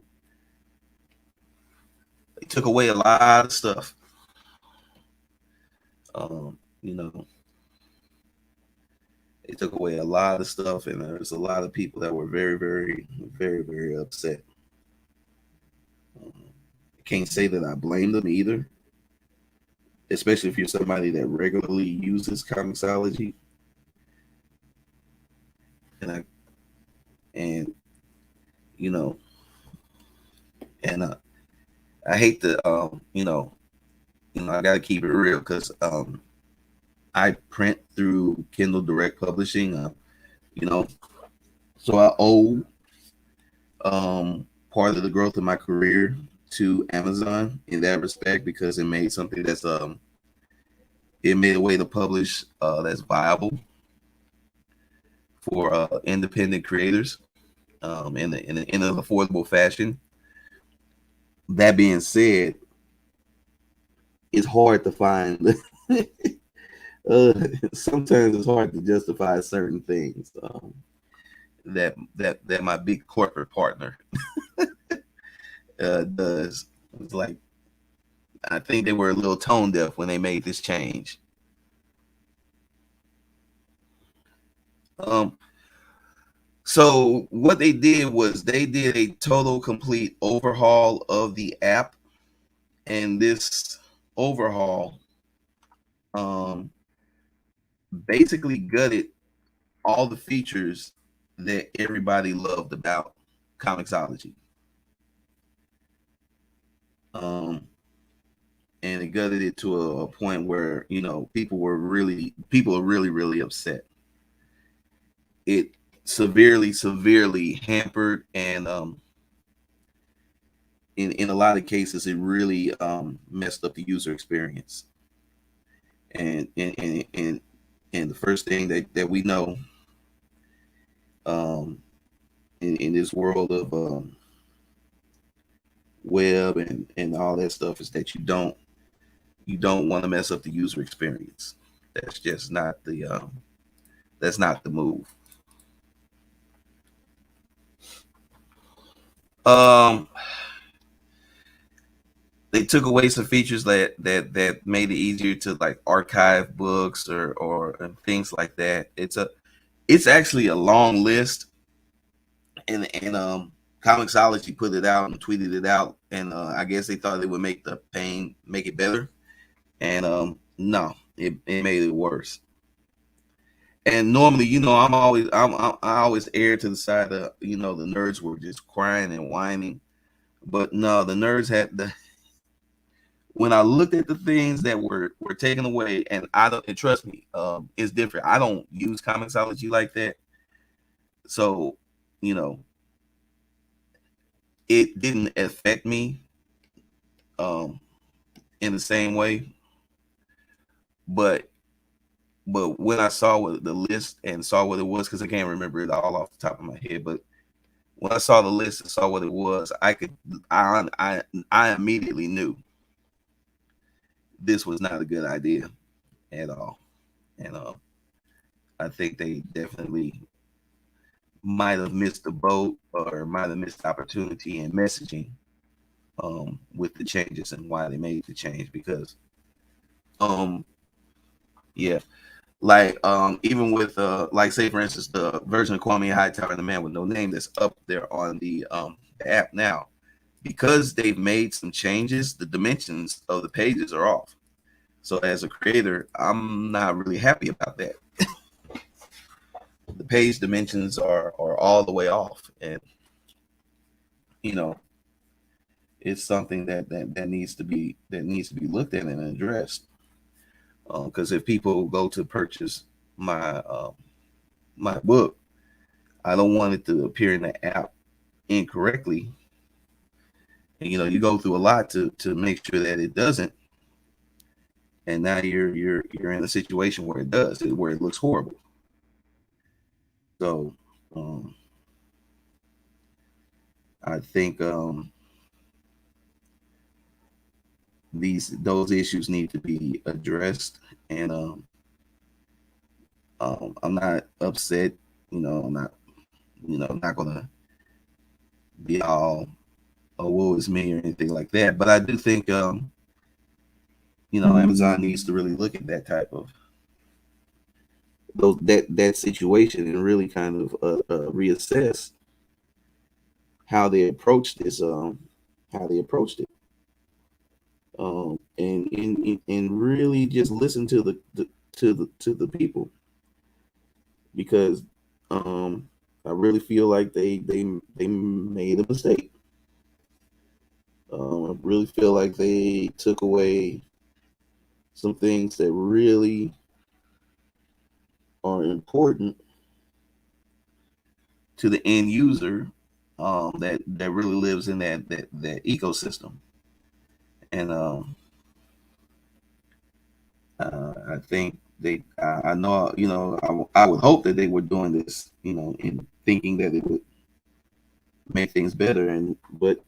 they took away a lot of stuff. You know, they took away a lot of stuff, and there's a lot of people that were very, very, very, very upset. I can't say that I blame them either, especially if you're somebody that regularly uses Comixology. And you know, and I hate to I got to keep it real, because I print through Kindle Direct Publishing. You know, so I owe part of the growth of my career to Amazon in that respect, because it made something that's it made a way to publish that's viable for independent creators. in an affordable fashion. That being said, it's hard to find. Sometimes it's hard to justify certain things that my big corporate partner does. It's like I think they were a little tone deaf when they made this change. So what they did was they did a total complete overhaul of the app, and this overhaul um, basically gutted all the features that everybody loved about Comixology. Um, and it gutted it to a point where people are really upset. It severely hampered, and in a lot of cases it really messed up the user experience. And the first thing that we know um, in this world of web and all that stuff is that you don't want to mess up the user experience. That's just not the move. Um, they took away some features that made it easier to like archive books or and things like that. It's actually a long list, and Comixology put it out and tweeted it out, and I guess they thought it would make it better, and no, it made it worse. And normally, I always err to the side of the nerds were just crying and whining, but no, the nerds had the. When I looked at the things that were taken away, and I don't, and trust me, it's different. I don't use Comixology like that, so you know it didn't affect me um, in the same way. But when I saw what the list and saw what it was, because I can't remember it all off the top of my head, but when I saw the list and saw what it was, I immediately knew this was not a good idea at all. And I think they definitely might have missed the boat or might have missed the opportunity in messaging with the changes and why they made the change. Because yeah, like even with like say for instance the version of Kwame Hightower and the Man with No Name that's up there on the app now, because they've made some changes, the dimensions of the pages are off. So as a creator, I'm not really happy about that. The page dimensions are all the way off, and you know it's something that needs to be looked at and addressed. Because if people go to purchase my book, I don't want it to appear in the app incorrectly. And, you go through a lot to make sure that it doesn't, and now you're in a situation where it does, where it looks horrible. So I think those issues need to be addressed, and I'm not upset. I'm not not gonna be all oh woe is me or anything like that. But I do think Amazon needs to really look at that type of that situation and really kind of reassess how they approached this how they approached it, and really just listen to the people, because I really feel like they made a mistake. I really feel like they took away some things that really are important to the end user, that really lives in that ecosystem. And I think I know, I would hope that they were doing this, in thinking that it would make things better. But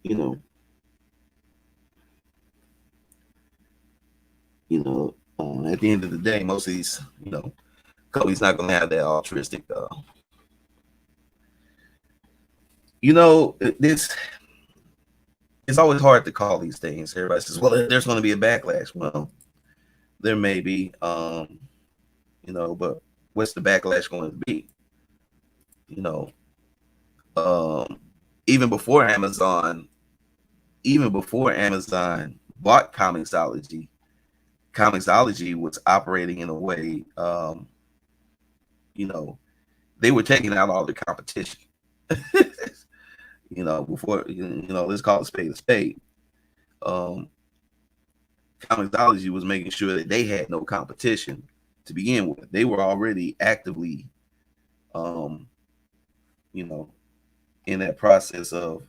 at the end of the day, most of these companies not going to have that altruistic. This it's always hard to call these things. Everybody says, "Well, there's going to be a backlash." Well, there may be, but what's the backlash going to be? You know, um, even before Amazon, bought Comixology was operating in a way, they were taking out all the competition. Before let's call it spade a spade. Comixology was making sure that they had no competition to begin with. They were already actively, in that process of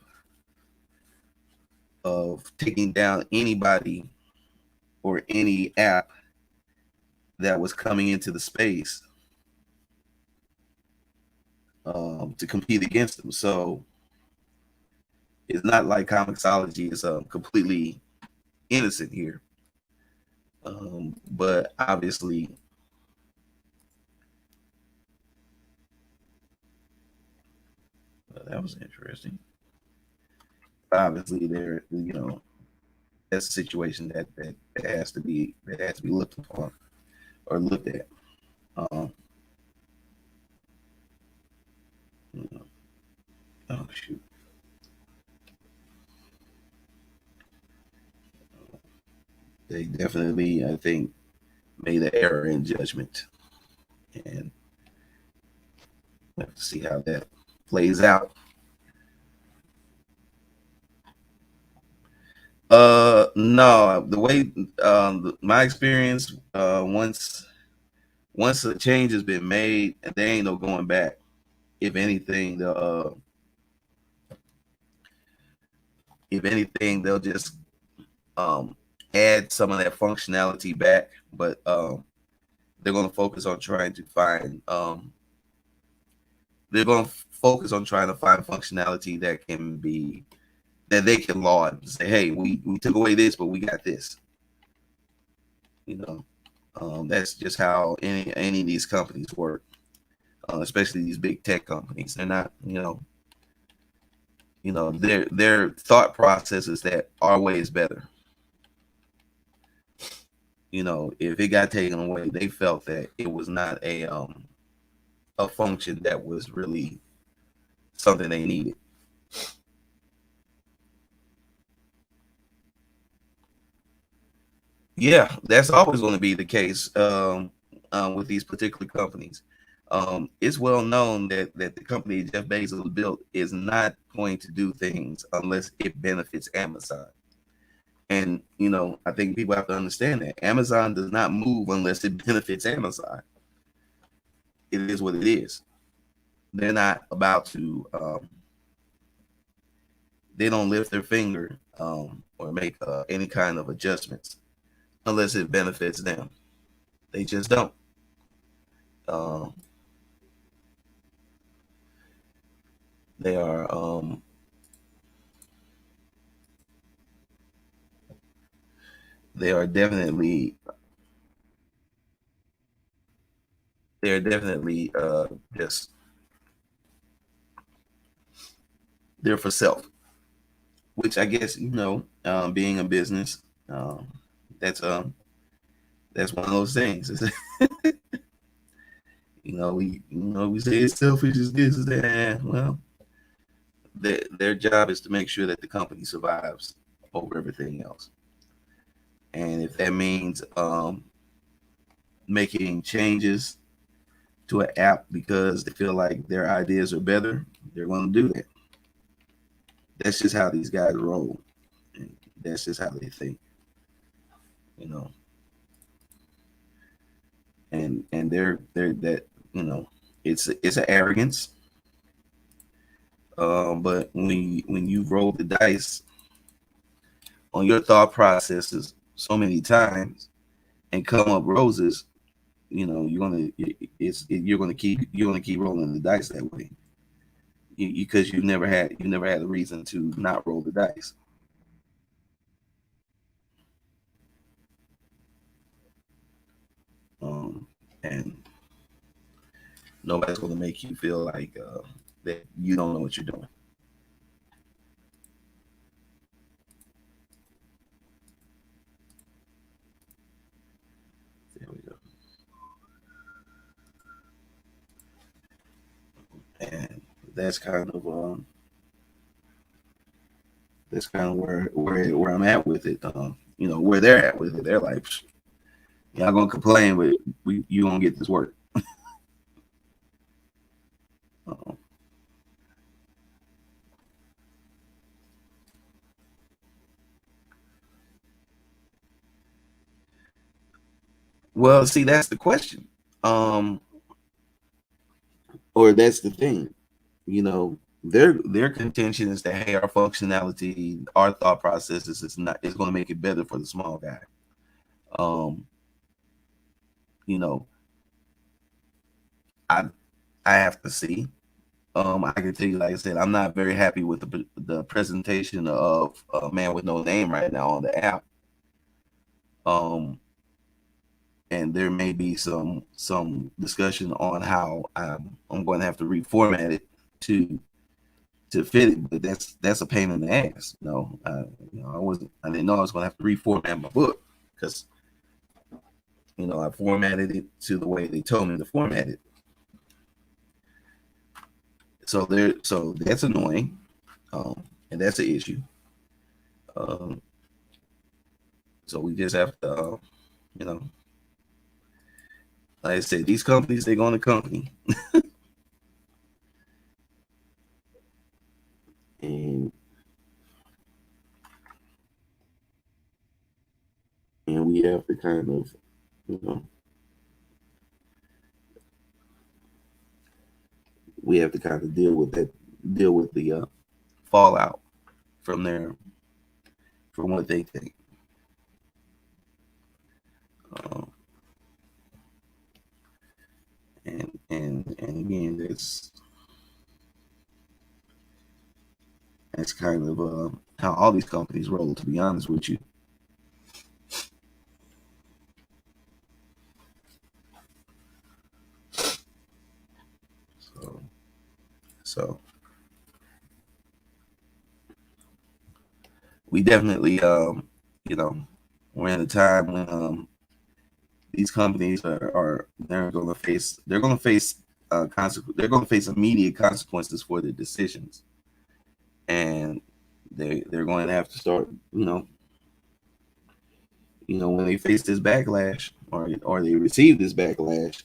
taking down anybody or any app that was coming into the space to compete against them. So it's not like Comixology is completely innocent here. But obviously, that was interesting. Obviously, that's a situation that has to be looked upon or looked at. Um, oh shoot. They definitely, I think, made an error in judgment, and we have to see how that plays out. No, the way my experience, once a change has been made, and there ain't no going back. If anything, they'll just add some of that functionality back, but they're going to focus on trying to find functionality that they can laud and say, hey, we took away this, but we got this. That's just how any of these companies work, especially these big tech companies. They're not, their thought process is that our way is better. If it got taken away, they felt that it was not a function that was really something they needed. Yeah, that's always going to be the case with these particular companies. It's well known that the company Jeff Bezos built is not going to do things unless it benefits Amazon. And I think people have to understand that Amazon does not move unless it benefits Amazon. It is what it is. They're not about to. They don't lift their finger or make any kind of adjustments unless it benefits them. They just don't. Um, they are they are definitely just they're for self, which I guess being a business, that's that's one of those things. We say it's selfish as this is that. Well, their job is to make sure that the company survives over everything else. And if that means making changes to an app because they feel like their ideas are better, they're going to do that. That's just how these guys roll. And that's just how they think, you know. And they're that it's an arrogance. But when you roll the dice on your thought processes so many times and come up roses, you're gonna keep rolling the dice that way. because you never had a reason to not roll the dice. And nobody's going to make you feel like that you don't know what you're doing. There we go. And that's kind of where I'm at with it. Where they're at with it. They're like, y'all gonna complain, but you gonna get this work. Uh, well, see, that's the question. Or that's the thing. Their contention is that, hey, our functionality, our thought processes is going to make it better for the small guy. Um, you know, I I have to see. I can tell you, like I said, I'm not very happy with the presentation of Man with No Name right now on the app. Um, and there may be some discussion on how I'm going to have to reformat it to fit it, but that's a pain in the ass. I didn't know I was going to have to reformat my book because I formatted it to the way they told me to format it. So that's annoying, and that's an issue. Um, so we just have to, you know, like I said, these companies, they're going to company, and we have to kind of, you know, we have to kind of deal with the fallout from from what they think. Um, and again, that's kind of how all these companies roll. To be honest with you, so so we definitely you know we're in a time when these companies are they're going to face they're going to face immediate consequences for their decisions, and they're going to have to start when they face this backlash or they receive this backlash.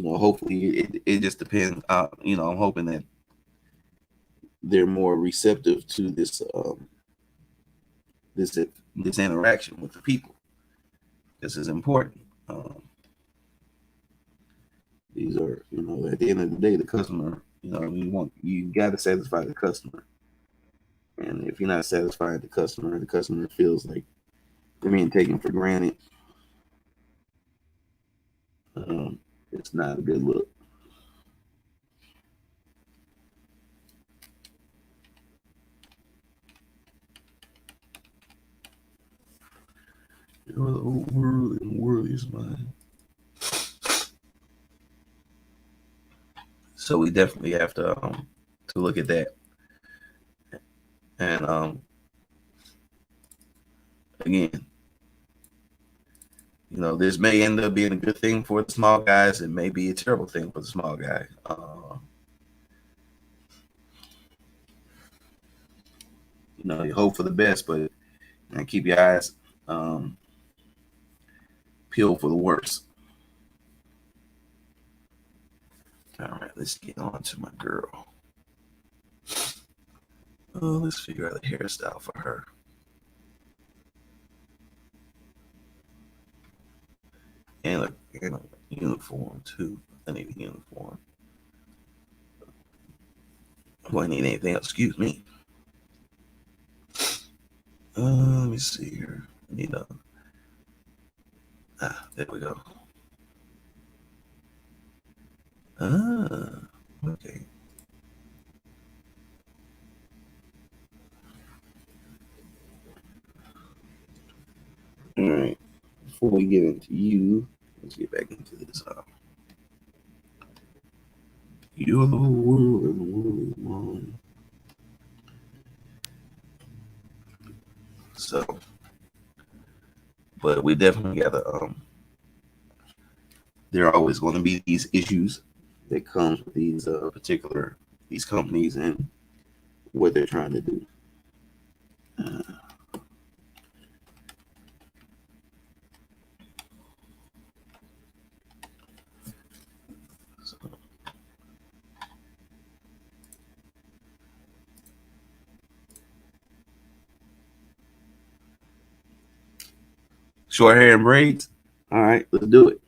Hopefully it just depends. I'm hoping that they're more receptive to this this interaction with the people. This is important. These are, at the end of the day, the customer. You got to satisfy the customer, and if you're not satisfying the customer feels like they're being taken for granted. It's not a good look. The whole world and world is mine. So we definitely have to look at that. And again, this may end up being a good thing for the small guys. It may be a terrible thing for the small guy. You hope for the best, but keep your eyes um, peeled for the worst. All right, let's get on to my girl. Oh, let's figure out a hairstyle for her. And a uniform too. I need a uniform. Oh, I need anything else. Excuse me. Let me see here. I need a. There we go. Ah, okay. we get into you, let's get back into this. You're the world. So, but we definitely gotta. There are always going to be these issues that comes with these these companies and what they're trying to do. So, short hair and braids. All right, let's do it.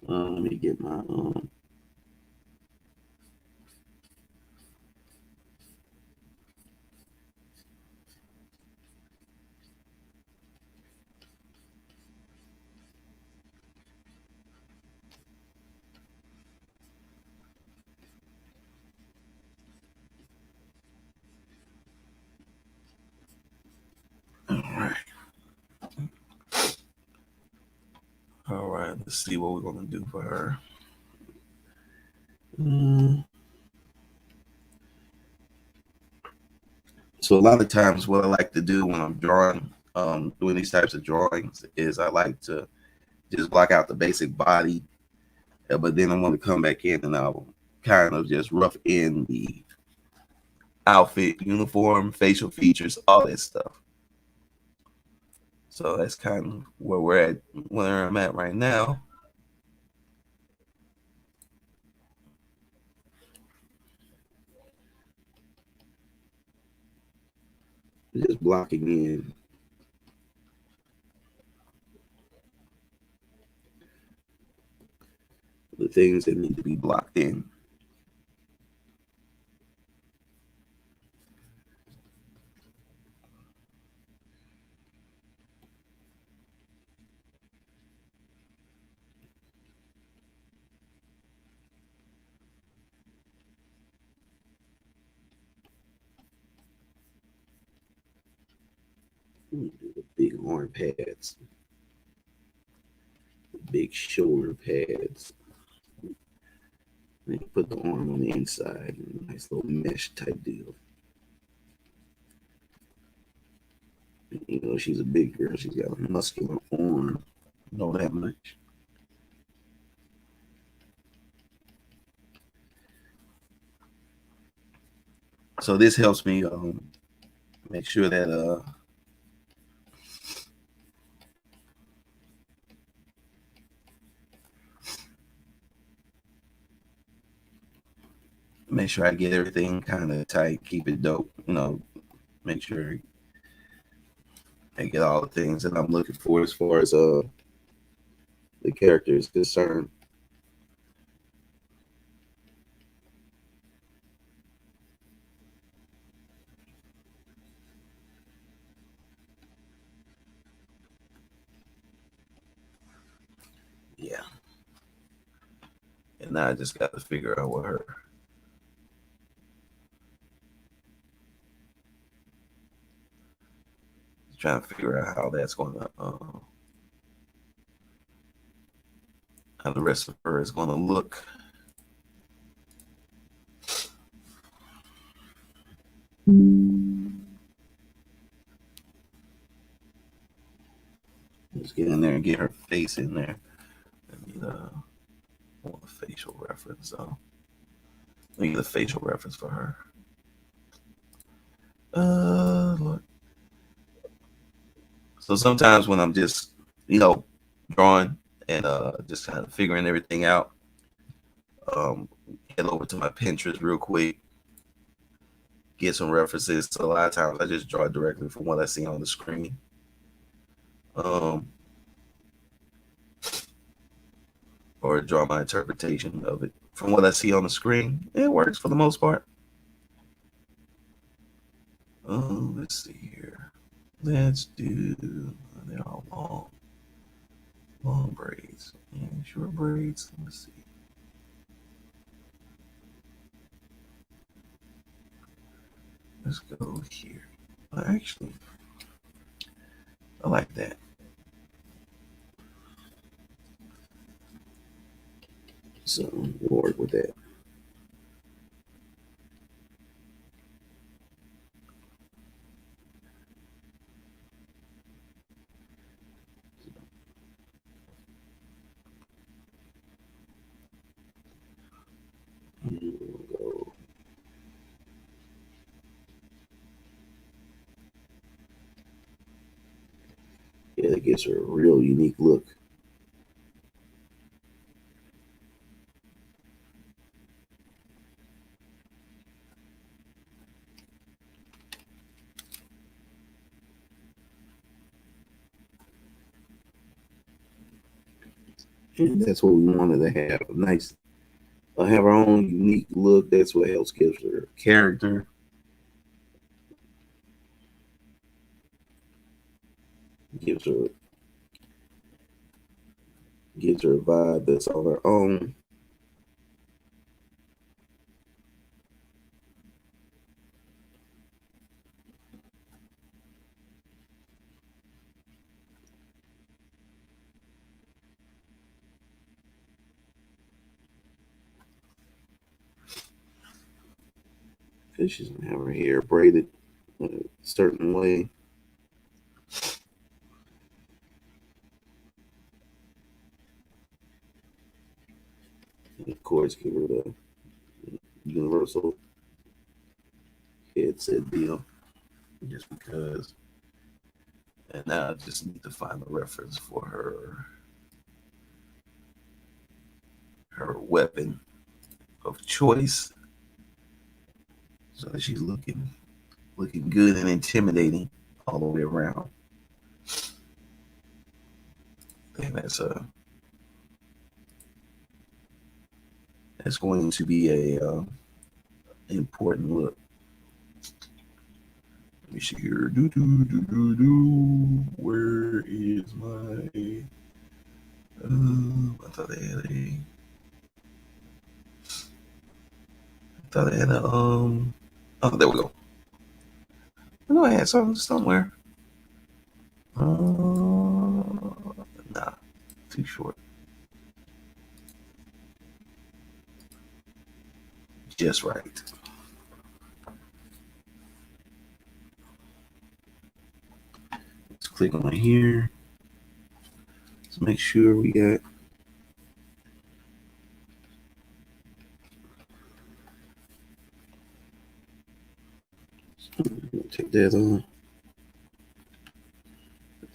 Let me get my all right. All right, let's see what we're gonna do for her. So a lot of times, what I like to do when I'm drawing, doing these types of drawings, is I like to just block out the basic body, but then I want to come back in and I'll kind of just rough in the outfit, uniform, facial features, all that stuff. So that's kind of where I'm at right now. Just blocking in the things that need to be blocked in. Do the big arm pads, big shoulder pads. Then put the arm on the inside, nice little mesh type deal. You know, she's a big girl. She's got a muscular arm. Know that much. So this helps me make sure that make sure I get everything kind of tight, keep it dope. You know, make sure I get all the things that I'm looking for as far as the character is concerned. Yeah. And now I just got to figure out what her. Trying to figure out how that's going to, how the rest of her is going to look. Let's get in there and get her face in there. I need a facial reference. So let me get a facial reference for her. Look. So sometimes when I'm just, drawing and just kind of figuring everything out, head over to my Pinterest real quick, get some references. So a lot of times I just draw directly from what I see on the screen. Or draw my interpretation of it from what I see on the screen. It works for the most part. Let's see here. Let's do. They're all long braids and short braids. Let's see. Let's go here. Actually, I like that. So we'll work with that. Go. Yeah, that gives her a real unique look. And that's what we wanted to have. A nice, have our own unique look. That's what helps gives her character. Gives her gives her a vibe that's on her own. Because she's gonna have her hair braided a certain way. And of course, give her the universal headset deal. Just because. And now I just need to find a reference for her weapon of choice, so that she's looking good and intimidating all the way around. I think that's going to be a important look. Let me see here. Where is my? I thought they had a. I thought they had a. Oh, there we go. I know I had something somewhere. Nah, too short. Just right. Let's click on here. Let's make sure we got. Take that on.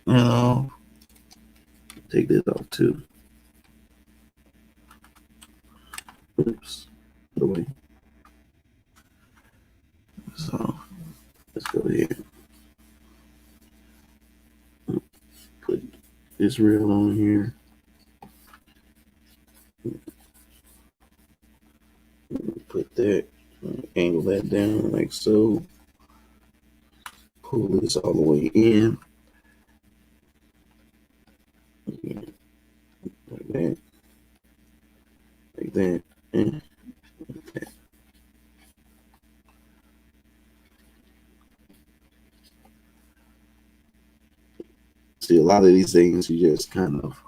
No. Take this off too. Oops. The way. So let's go ahead. Put this rail on here. Put that, angle that down like so. Pull this all the way in. Like that. Like that. And like that. See, a lot of these things you just kind of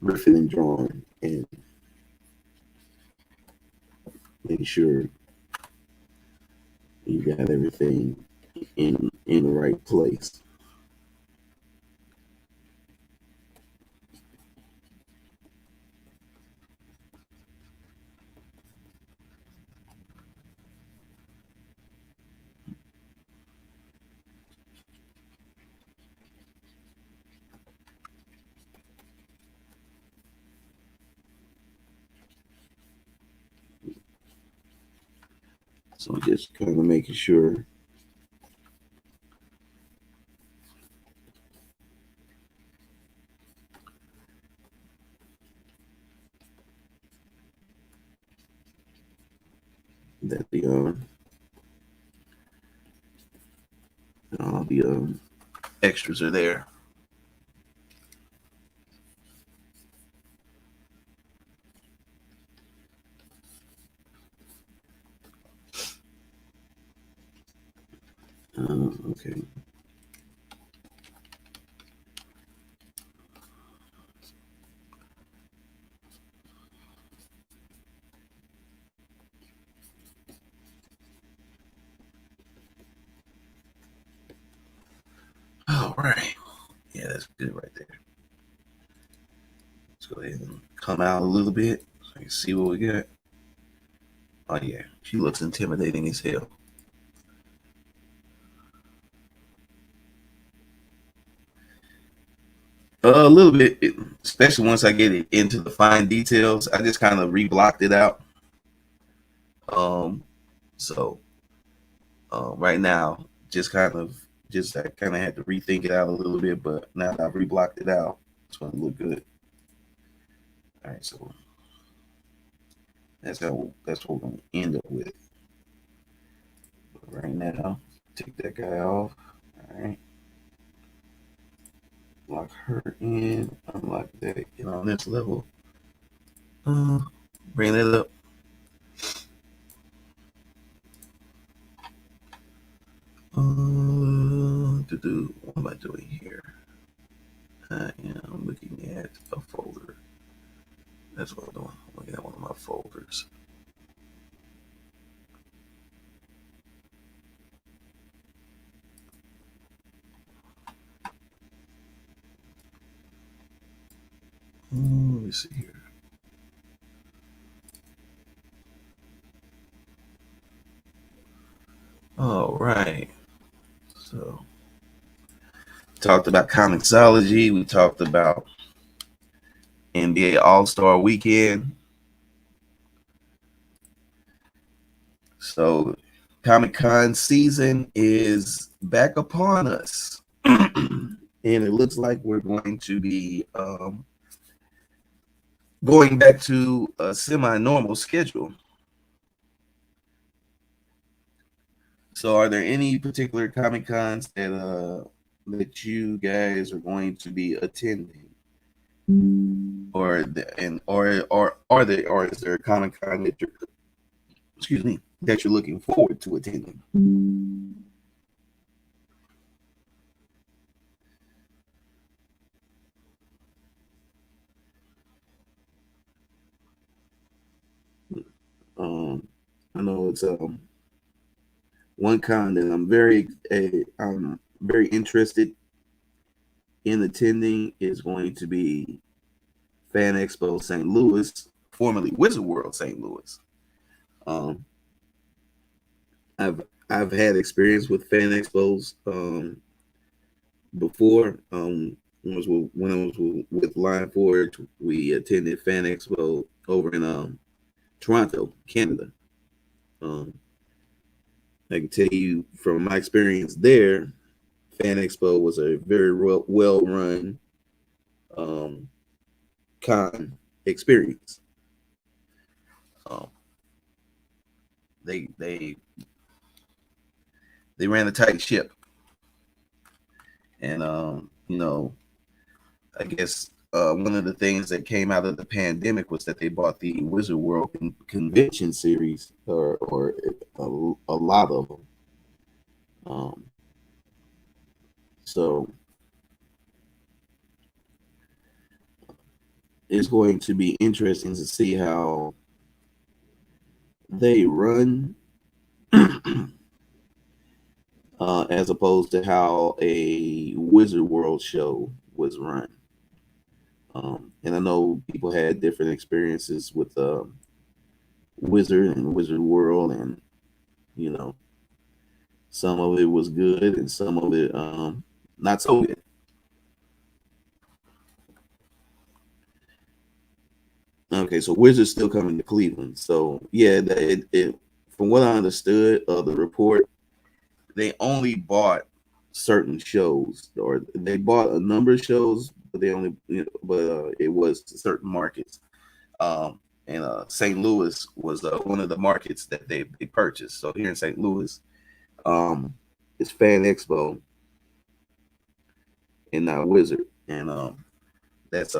riffing and drawing and making sure you got everything in the right place. So just kind of making sure that all the extras are there. Okay. right. Yeah, that's good right there. Let's go ahead and come out a little bit so you can see what we got. Oh yeah, she looks intimidating as hell. A little bit, especially once I get it into the fine details. I just kind of reblocked it out. Um, so right now, just I kind of had to rethink it out a little bit, but now that I've reblocked it out, it's going to look good. All right, so that's what we're going to end up with. But right now, take that guy off. All right, lock her in. Unlock that. Get on this level. Uh, Bring that up. What am I doing here? I am looking at a folder. That's what I'm doing. I'm looking at one of my folders. Let me see here. All right. So, talked about comicsology. We talked about NBA All Star Weekend. So, Comic Con season is back upon us. And it looks like we're going to be going back to a semi normal schedule. So, are there any particular Comic Cons that you guys are going to be attending, or is there a Comic Con that you're looking forward to attending? I know it's one con that I'm very interested in attending is going to be Fan Expo St. Louis, formerly Wizard World St. Louis. Um, I've I've had experience with Fan Expos before. When I was with Line Forge, we attended Fan Expo over in Toronto, Canada. Um, I can tell you from my experience there, Fan Expo was a very well run um, con experience. Um, they they they ran a tight ship, and I guess one of the things that came out of the pandemic was that they bought the Wizard World convention series, or a lot of them. Um, so it's going to be interesting to see how they run as opposed to how a Wizard World show was run. And I know people had different experiences with Wizard and Wizard World, and you know, some of it was good and some of it not so good. Okay, so Wizard's still coming to Cleveland. So yeah, from what I understood of the report, they only bought certain shows, or they bought a number of shows, but they only, but it was to certain markets. And St. Louis was one of the markets that they purchased. So here in St. Louis, it's Fan Expo and not Wizard, and that's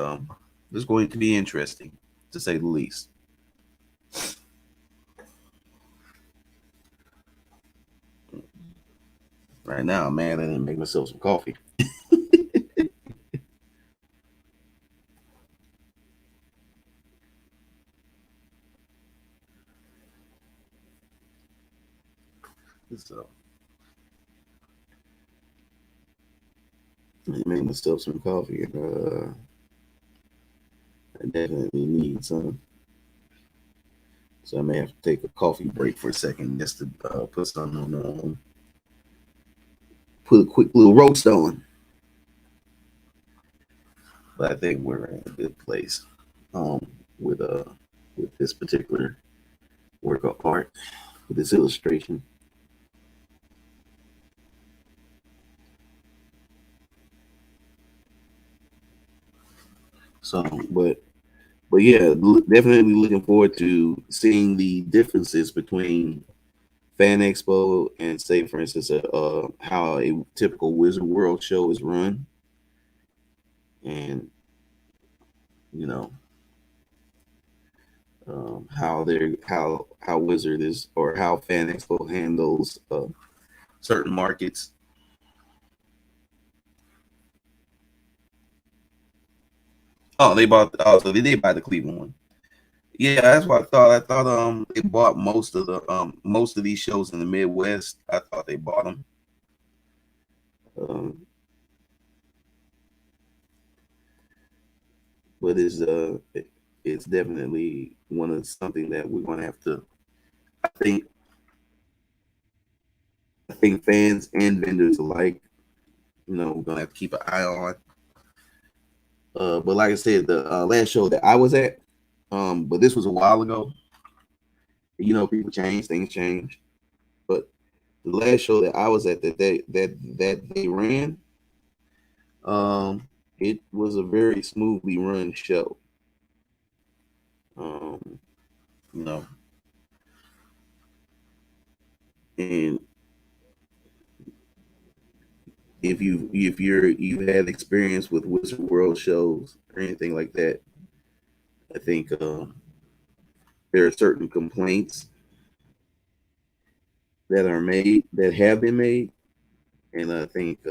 it's going to be interesting to say the least. Right now, man, I didn't make myself some coffee. So I made myself some coffee, and I definitely need some. So I may have to take a coffee break for a second just to put something on, put a quick little roast on. But I think we're in a good place um, with with this particular work of art, with this illustration. So, but yeah, definitely looking forward to seeing the differences between Fan Expo and, say, for instance, how a typical Wizard World show is run, and you know how Wizard is, or how Fan Expo handles certain markets. Oh, they bought. Oh, so they did buy the Cleveland one. Yeah, that's what I thought. I thought they bought most of these shows in the Midwest. I thought they bought them. Um, but it's definitely one of something that we're gonna have to. I think I think fans and vendors alike, we're gonna have to keep an eye on. But like I said, the last show that I was at, but this was a while ago. People change, things change. But the last show that I was at that they ran, it was a very smoothly run show. Um, you know, and if you've had experience with Wizard World shows or anything like that, I think there are certain complaints that have been made, and I think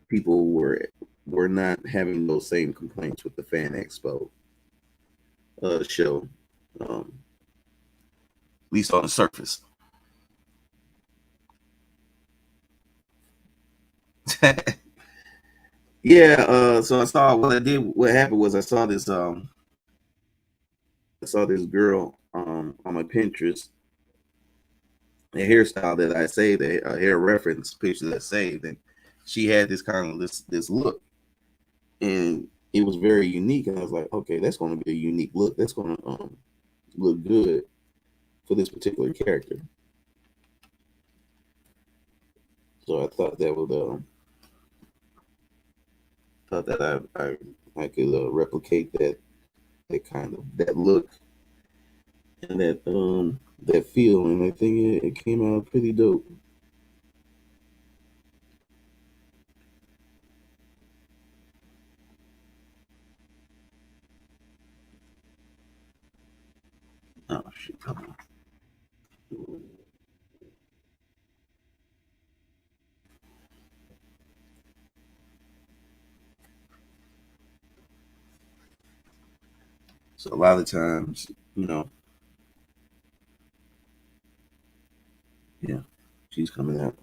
people were not having those same complaints with the Fan Expo show, at least on the surface. Yeah, so I saw what I did. What happened was I saw this girl on my Pinterest, a hairstyle that I saved, a hair reference picture that I saved, and she had this kind of this look, and it was very unique. And I was like, okay, that's going to be a unique look. That's going to look good for this particular character. So I thought that I could replicate that kind of that look and that feel, and I think it came out pretty dope. Oh shit! Come on. So a lot of times, yeah, she's coming out.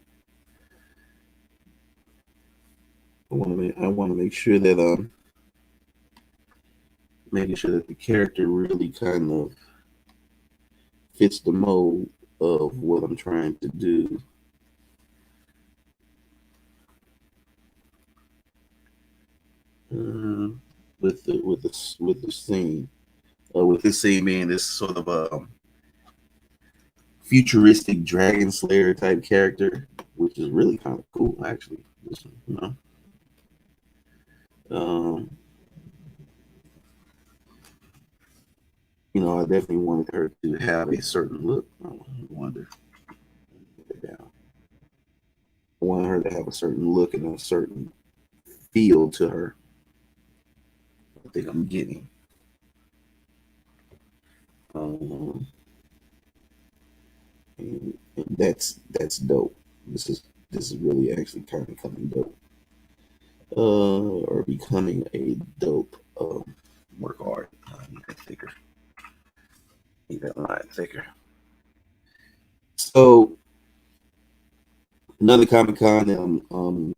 I want to make sure that making sure that the character really kind of fits the mold of what I'm trying to do uh, with the scene. With this scene being this sort of a futuristic dragon slayer type character, which is really kind of cool, actually. You know, um, I definitely wanted her to have a certain look. I wonder. I wanted her to have a certain look and a certain feel to her. I think I'm getting. Um, and that's dope. This is really actually kind of coming dope. Or becoming a dope work art. I need that thicker. Need that line thicker. So Another Comic Con that I'm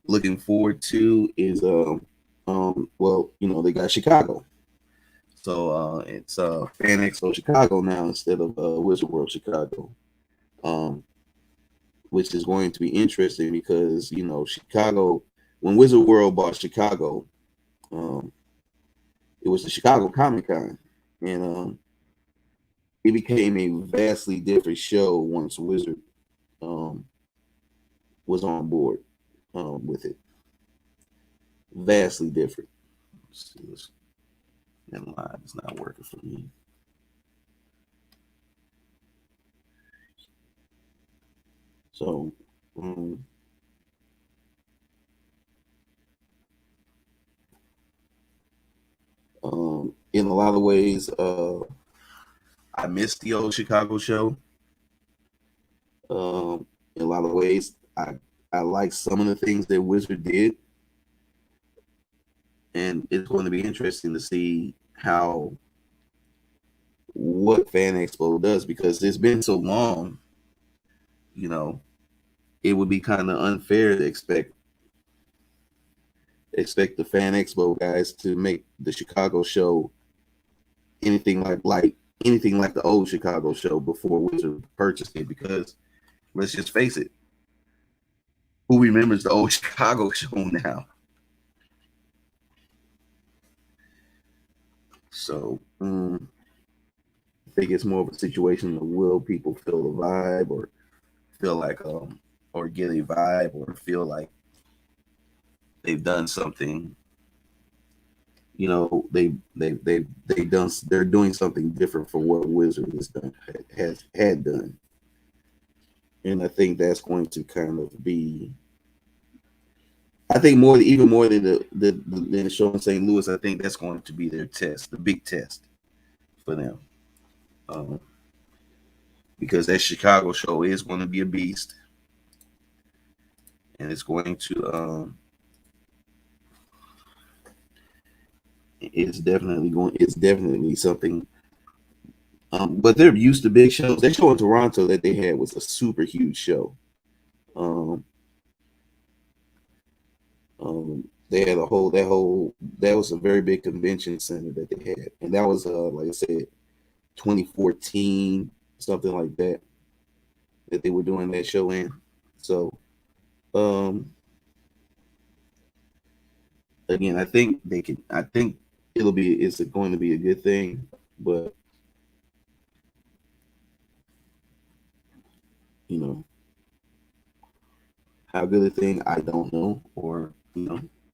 looking forward to is well, they got Chicago. So it's Fan Expo Chicago now instead of Wizard World Chicago, um, which is going to be interesting because Chicago, when Wizard World bought Chicago, um, it was the Chicago Comic Con, and it became a vastly different show once Wizard um, was on board with it. Vastly different. Let's see this. That live is not working for me. So, in a lot of ways, I missed the old Chicago show. In a lot of ways, I like some of the things that Wizard did, and it's going to be interesting to see what Fan Expo does because it's been so long. It would be kind of unfair to expect the Fan Expo guys to make the Chicago show anything like anything like the old Chicago show before Wizard purchased it. Because let's just face it, who remembers the old Chicago show now? So I think it's more of a situation of will people feel the vibe or feel like or get a vibe or feel like they've done something. They're doing something different for what Wizard had done, and I think that's going to kind of be. I think even more than the show in St. Louis. I think that's going to be their test, the big test for them, because that Chicago show is going to be a beast, and it's going to. It's definitely something. But they're used to big shows. That show in Toronto that they had was a super huge show. They had that was a very big convention center that they had, and that was like I said, 2014, something like that they were doing that show in. So again, I think they can. I think it's going to be a good thing, but how good a thing I don't know, or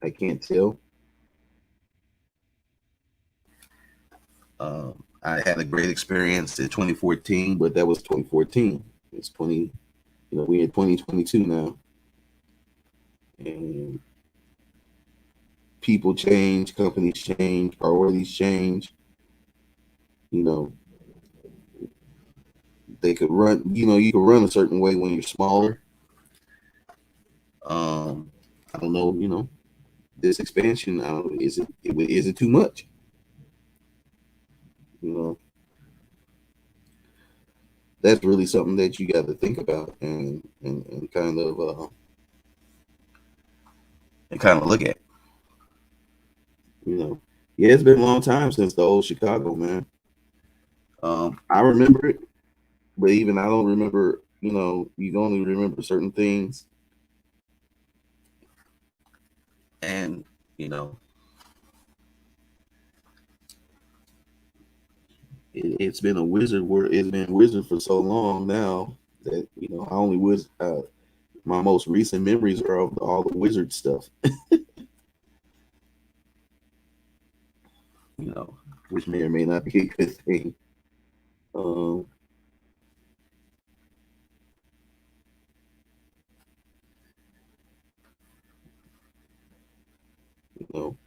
I can't tell. I had a great experience in 2014, but that was 2014. It's 20. We're in 2022 now, and people change, companies change, priorities change. They could run. You could run a certain way when you're smaller. I don't know. This expansion. Is it too much? That's really something that you got to think about and kind of look at. Yeah, it's been a long time since the old Chicago, man. I remember it, but even I don't remember. You can only remember certain things, and it's been a Wizard word. It's been Wizard for so long now that I only was my most recent memories are of all the Wizard stuff. Which may or may not be a good thing. Um, you know,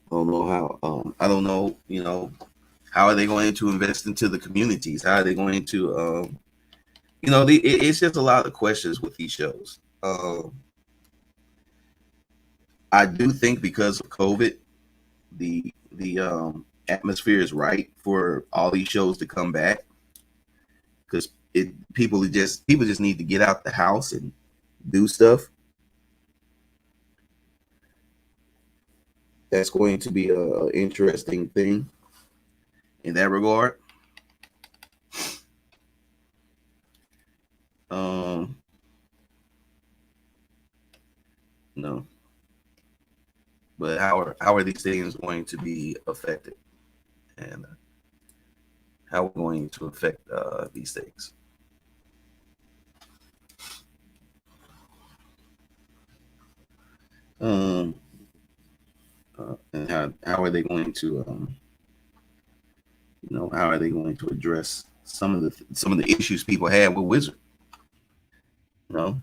I don't know how. I don't know. How are they going to invest into the communities? How are they going to? It's just a lot of questions with these shows. I do think because of COVID, the atmosphere is right for all these shows to come back, because people just need to get out the house and do stuff. That's going to be a interesting thing in that regard. Um, no, but how are these things going to be affected, and how we're going to affect these things? Um, and how are they going to how are they going to address some of the issues people had with Wizard? You know,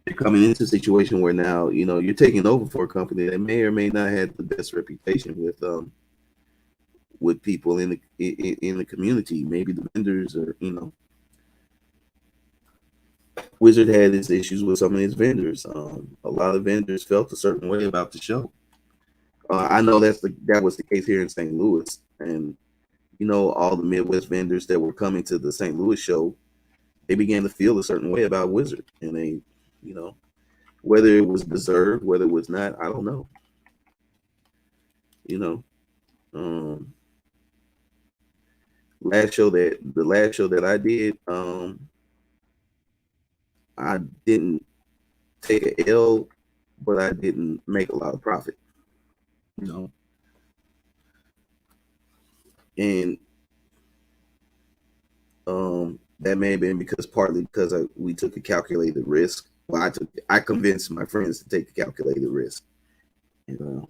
they're coming into a situation where now you're taking over for a company that may or may not have the best reputation with people in the community. Maybe the vendors, or Wizard had his issues with some of his vendors. A lot of vendors felt a certain way about the show. I know that was the case here in St. Louis, and all the Midwest vendors that were coming to the St. Louis show, they began to feel a certain way about Wizard, and they, you know, whether it was deserved, whether it was not, I don't know. You know, um, the last show that I did, I didn't take a L, but I didn't make a lot of profit. You know, and that may have been partly because we took a calculated risk. Well, I convinced my friends to take the calculated risk. You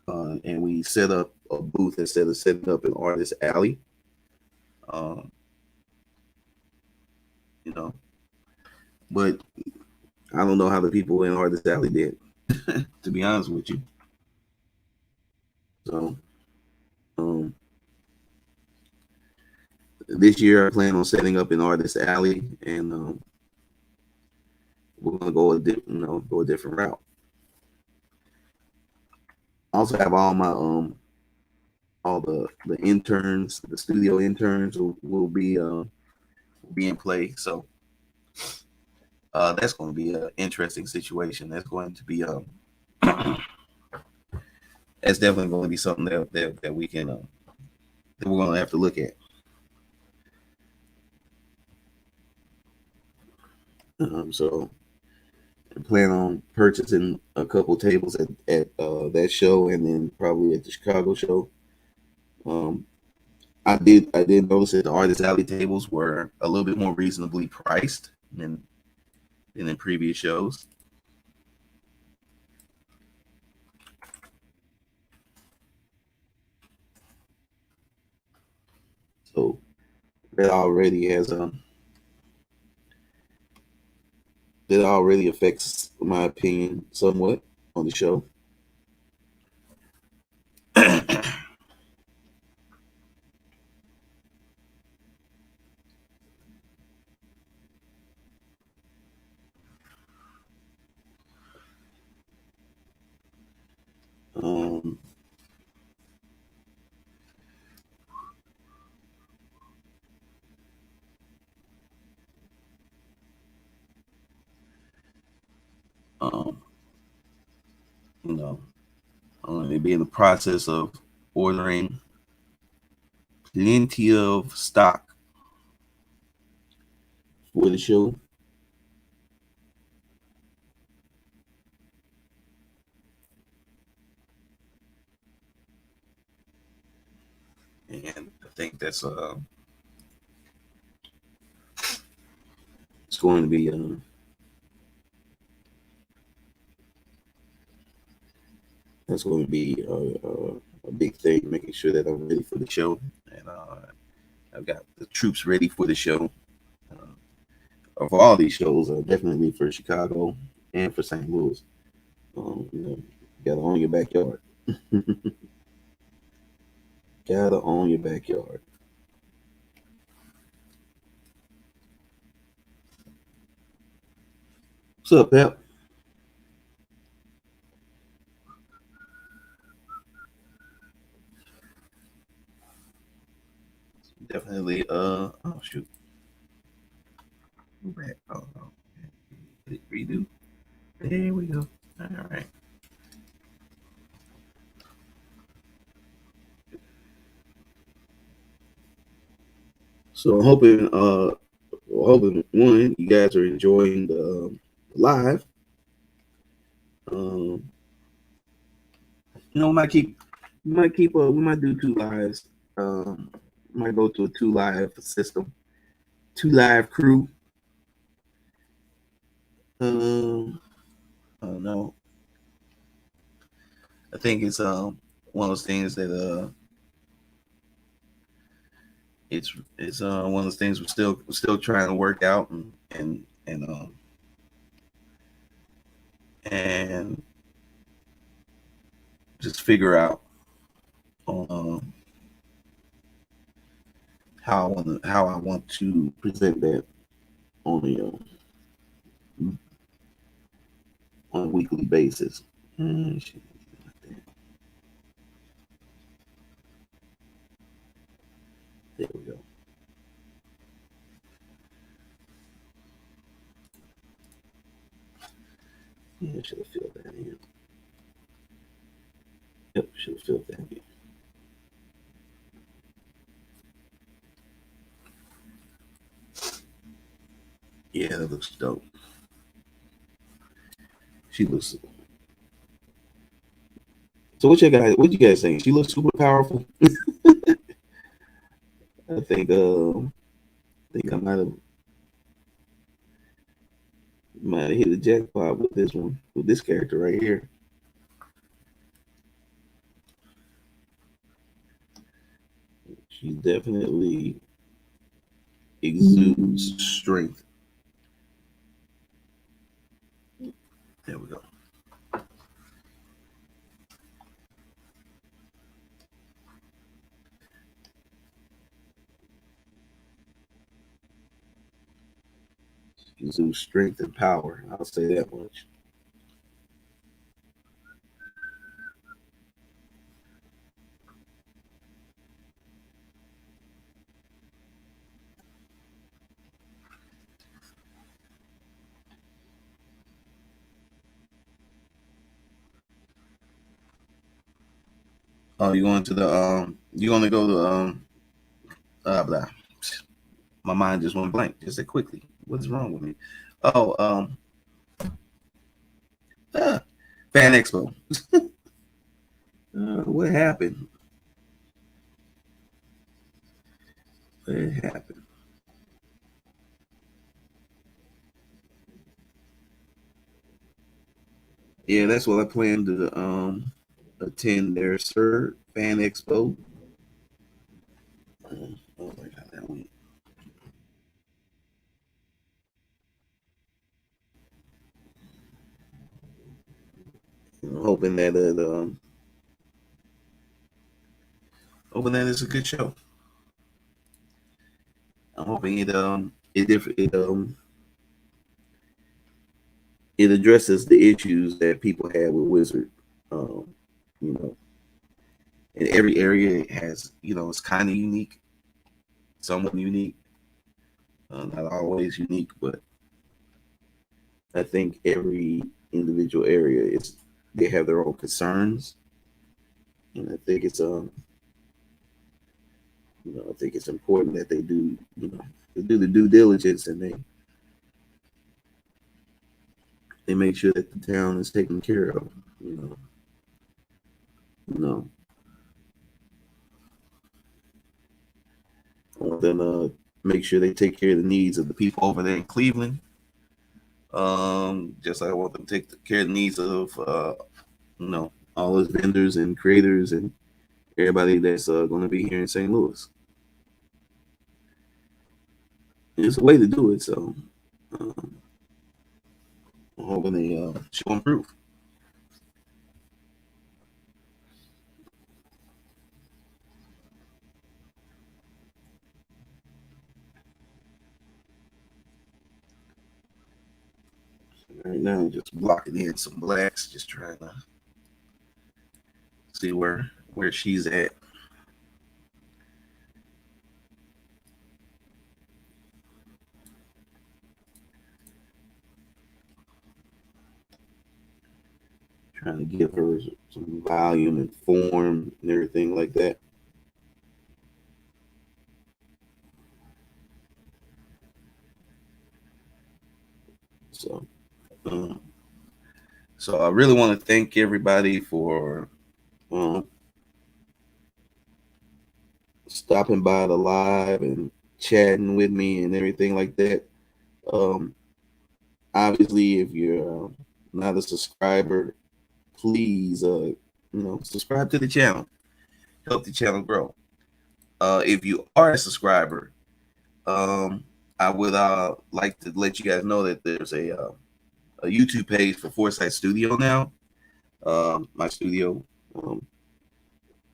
know, and we set up a booth instead of setting up an artist alley. Um, you know, but I don't know how the people in artist alley did, to be honest with you. So um, this year I plan on setting up an artist alley, and we're gonna go a different route. I also have all the interns, the studio interns will be in play. So that's going to be an interesting situation. That's going to be that's definitely going to be something that we can that we're going to have to look at. So I plan on purchasing a couple tables at that show, and then probably at the Chicago show. Um, I did notice that the artist alley tables were a little bit more reasonably priced than in previous shows. So that already has that already affects my opinion somewhat on the show. um, um, you know, they be in the process of ordering plenty of stock for the show. And I think it's going to be that's going to be a big thing, making sure that I'm ready for the show, and I've got the troops ready for the show. For all these shows, definitely for Chicago and for St. Louis. You gotta own your backyard. Gotta own your backyard. What's up, Pep? definitely. Oh shoot, back. Redo. There we go. All right. So I'm hoping one, you guys are enjoying the live. Um, we might do two lives. Might go to a two live system, two live crew. I don't know. I think it's one of those things that it's one of those things we're still trying to work out and just figure out on how I want to present that on on a weekly basis. There we go. Yeah, should have filled that in. Yep, should have filled that in. Yeah, that looks dope. She looks. So what you guys think? She looks super powerful. I think I might have hit a jackpot with this one, with this character right here. She definitely exudes strength. There we go. She exudes strength and power. I'll say that much. Oh, you gonna go to blah. My mind just went blank just that quickly. What's wrong with me? Oh, uh, Fan Expo. What happened? What happened? Yeah, that's what I plan to attend their third Fan Expo. Oh my god, that one. I'm hoping that it's a good show. I'm hoping it addresses the issues that people had with Wizard. Um, you know, in every area it has, it's kind of unique, somewhat unique, not always unique, but I think every individual area is they have their own concerns, and I think it's important that they do the due diligence and they make sure that the town is taken care of. You know, you know, I want them to make sure they take care of the needs of the people over there in Cleveland. Just like I want them to take care of the needs of all those vendors and creators and everybody that's going to be here in St. Louis. It's a way to do it, so um, I'm hoping they show improve. Right now, just blocking in some blacks, just trying to see where she's at. trying to give her some volume and form and everything like that. So, um, so I really want to thank everybody for um, stopping by the live and chatting with me and everything like that. Um, Obviously, if you're not a subscriber, please, subscribe to the channel. Help the channel grow. If you are a subscriber, I would like to let you guys know that there's a YouTube page for Foresight Studio now. My studio. Um,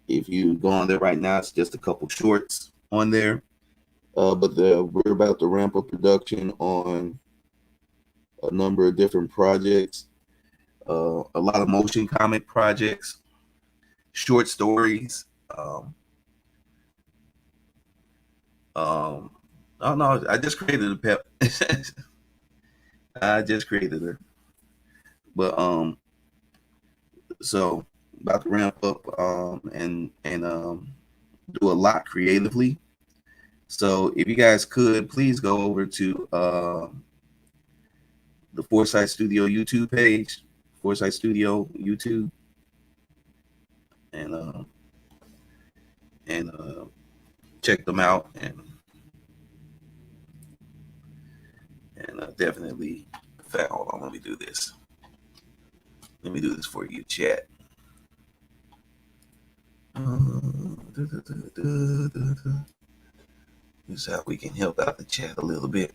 if you go on there right now, it's just a couple shorts on there. But we're about to ramp up production on a number of different projects. A lot of motion comic projects, short stories. I don't know. I just created a pep. I just created her, but so about to ramp up and do a lot creatively. So if you guys could please go over to the Foresight Studio YouTube page, Foresight Studio YouTube, and uh, and check them out and definitely. Hold on, let me do this. Let me do this for you, chat. This is how we can help out the chat a little bit.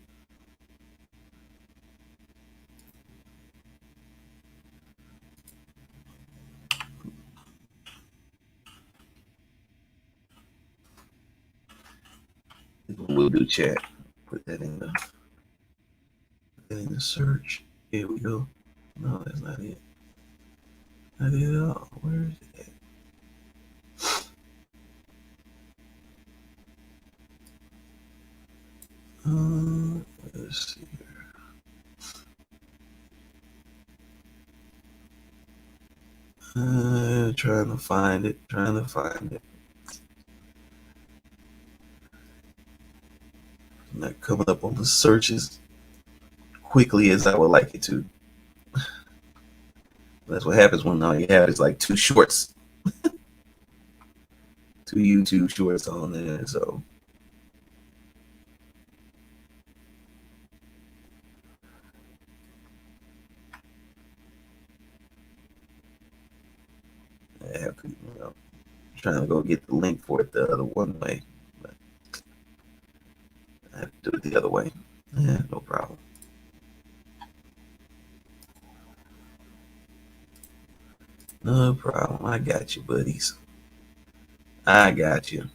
We'll do chat. Put that in the search. Here we go. No, that's not it. Not it at all. Where is it at? Let's see here. Trying to find it. Not coming up on the searches quickly as I would like it to. That's what happens when all you have is like two shorts, two YouTube shorts on there. So I have to, trying to go get the link for it the other one way, but I have to do it the other way. Yeah, no problem. No problem. I got you, buddies. I got you.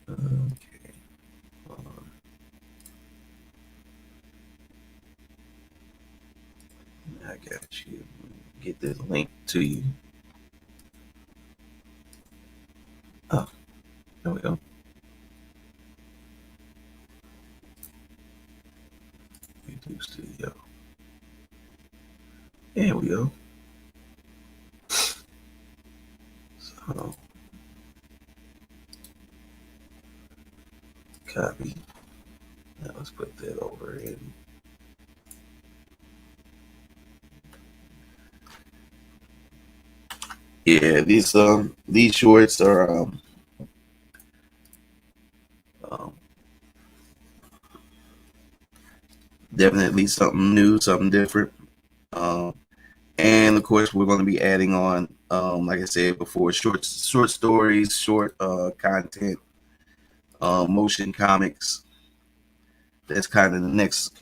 Okay. I got you. Get this link to you. Oh, there we go. YouTube Studio. There we go. So, copy. Now let's put that over in. Yeah, these shorts are definitely something new, something different. And of course, we're going to be adding on, like I said before, short stories, short content, motion comics. That's kind of the next.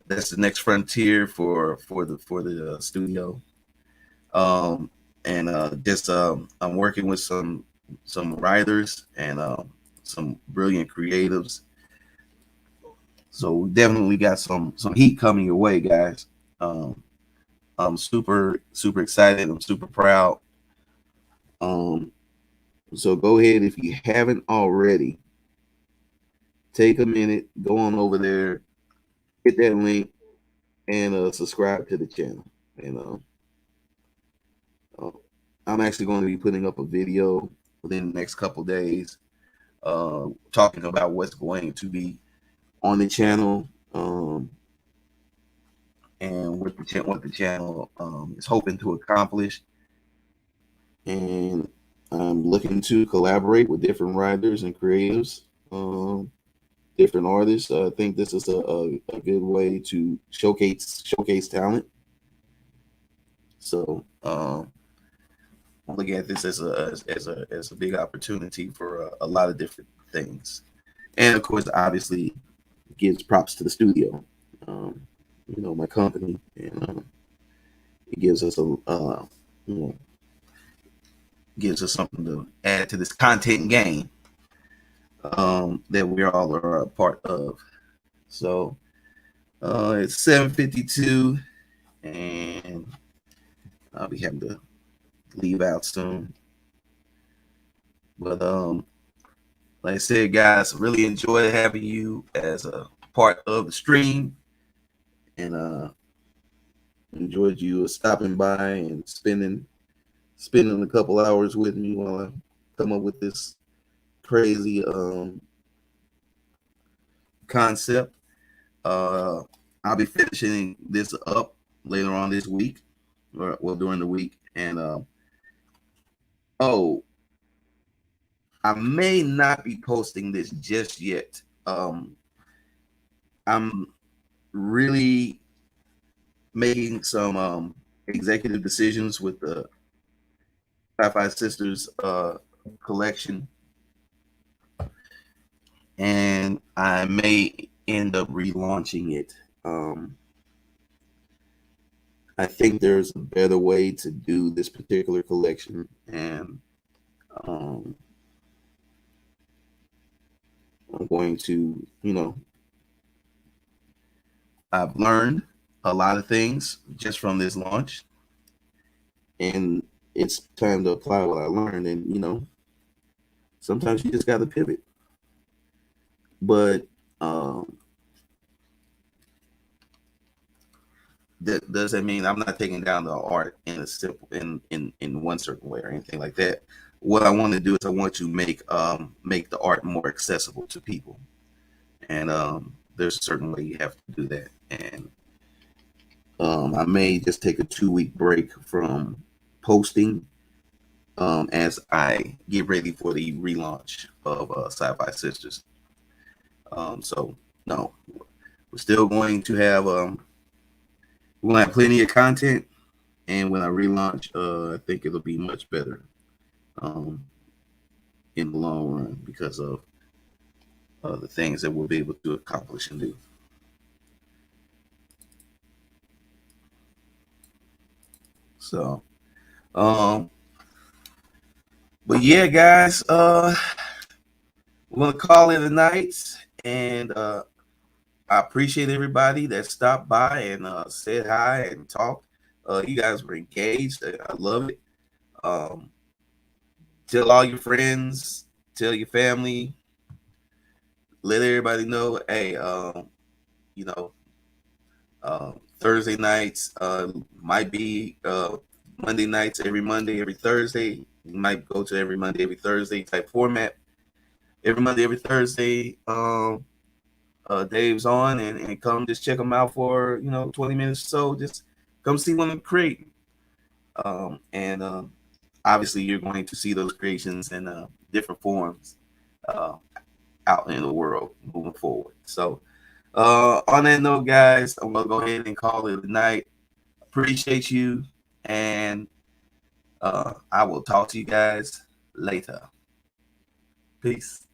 That's the next frontier for the studio. And just I'm working with some writers and some brilliant creatives. So we definitely got some heat coming your way, guys. I'm super excited. I'm super proud. So go ahead, if you haven't already, take a minute, go on over there, hit that link, and subscribe to the channel. And uh, I'm actually going to be putting up a video within the next couple days, talking about what's going to be on the channel, and what the channel is hoping to accomplish. And I'm looking to collaborate with different writers and creatives, different artists. I think this is a good way to showcase talent. So I look at this as a big opportunity for a lot of different things, and of course, obviously, gives props to the studio. My company, and it gives us you know, gives us something to add to this content game that we all are a part of. So it's 7:52, and I'll be having to leave out soon. But like I said, guys, really enjoy having you as a part of the stream, and enjoyed you stopping by and spending a couple hours with me while I come up with this crazy concept. Uh, I'll be finishing this up later on this week, or well during the week, and oh, I may not be posting this just yet. I'm really making some executive decisions with the Sci Fi Sistas collection, and I may end up relaunching it. I think there's a better way to do this particular collection, and I'm going to, I've learned a lot of things just from this launch, and it's time to apply what I learned. And sometimes you just got to pivot. But that doesn't mean I'm not taking down the art in a simple in one certain way or anything like that. What I want to do is I want to make the art more accessible to people, and there's a certain way you have to do that. And I may just take a 2-week break from posting as I get ready for the relaunch of Sci Fi Sistas. So no, we're still going to have we're gonna have plenty of content, and when I relaunch, I think it'll be much better in the long run because of the things that we'll be able to accomplish and do. So, but yeah, guys, we're gonna call it a night, and I appreciate everybody that stopped by and said hi and talked. You guys were engaged. I love it. Tell all your friends, tell your family, let everybody know. Hey, you know, Thursday nights might be Monday nights every Monday, every Thursday. You might go to every Monday, every Thursday type format. Every Monday, every Thursday, Dave's on, and come just check them out for 20 minutes or so. Just come see what I'm creating. And obviously, you're going to see those creations in different forms out in the world moving forward. So, on that note, guys, I'm gonna go ahead and call it a night. Appreciate you, and I will talk to you guys later. Peace.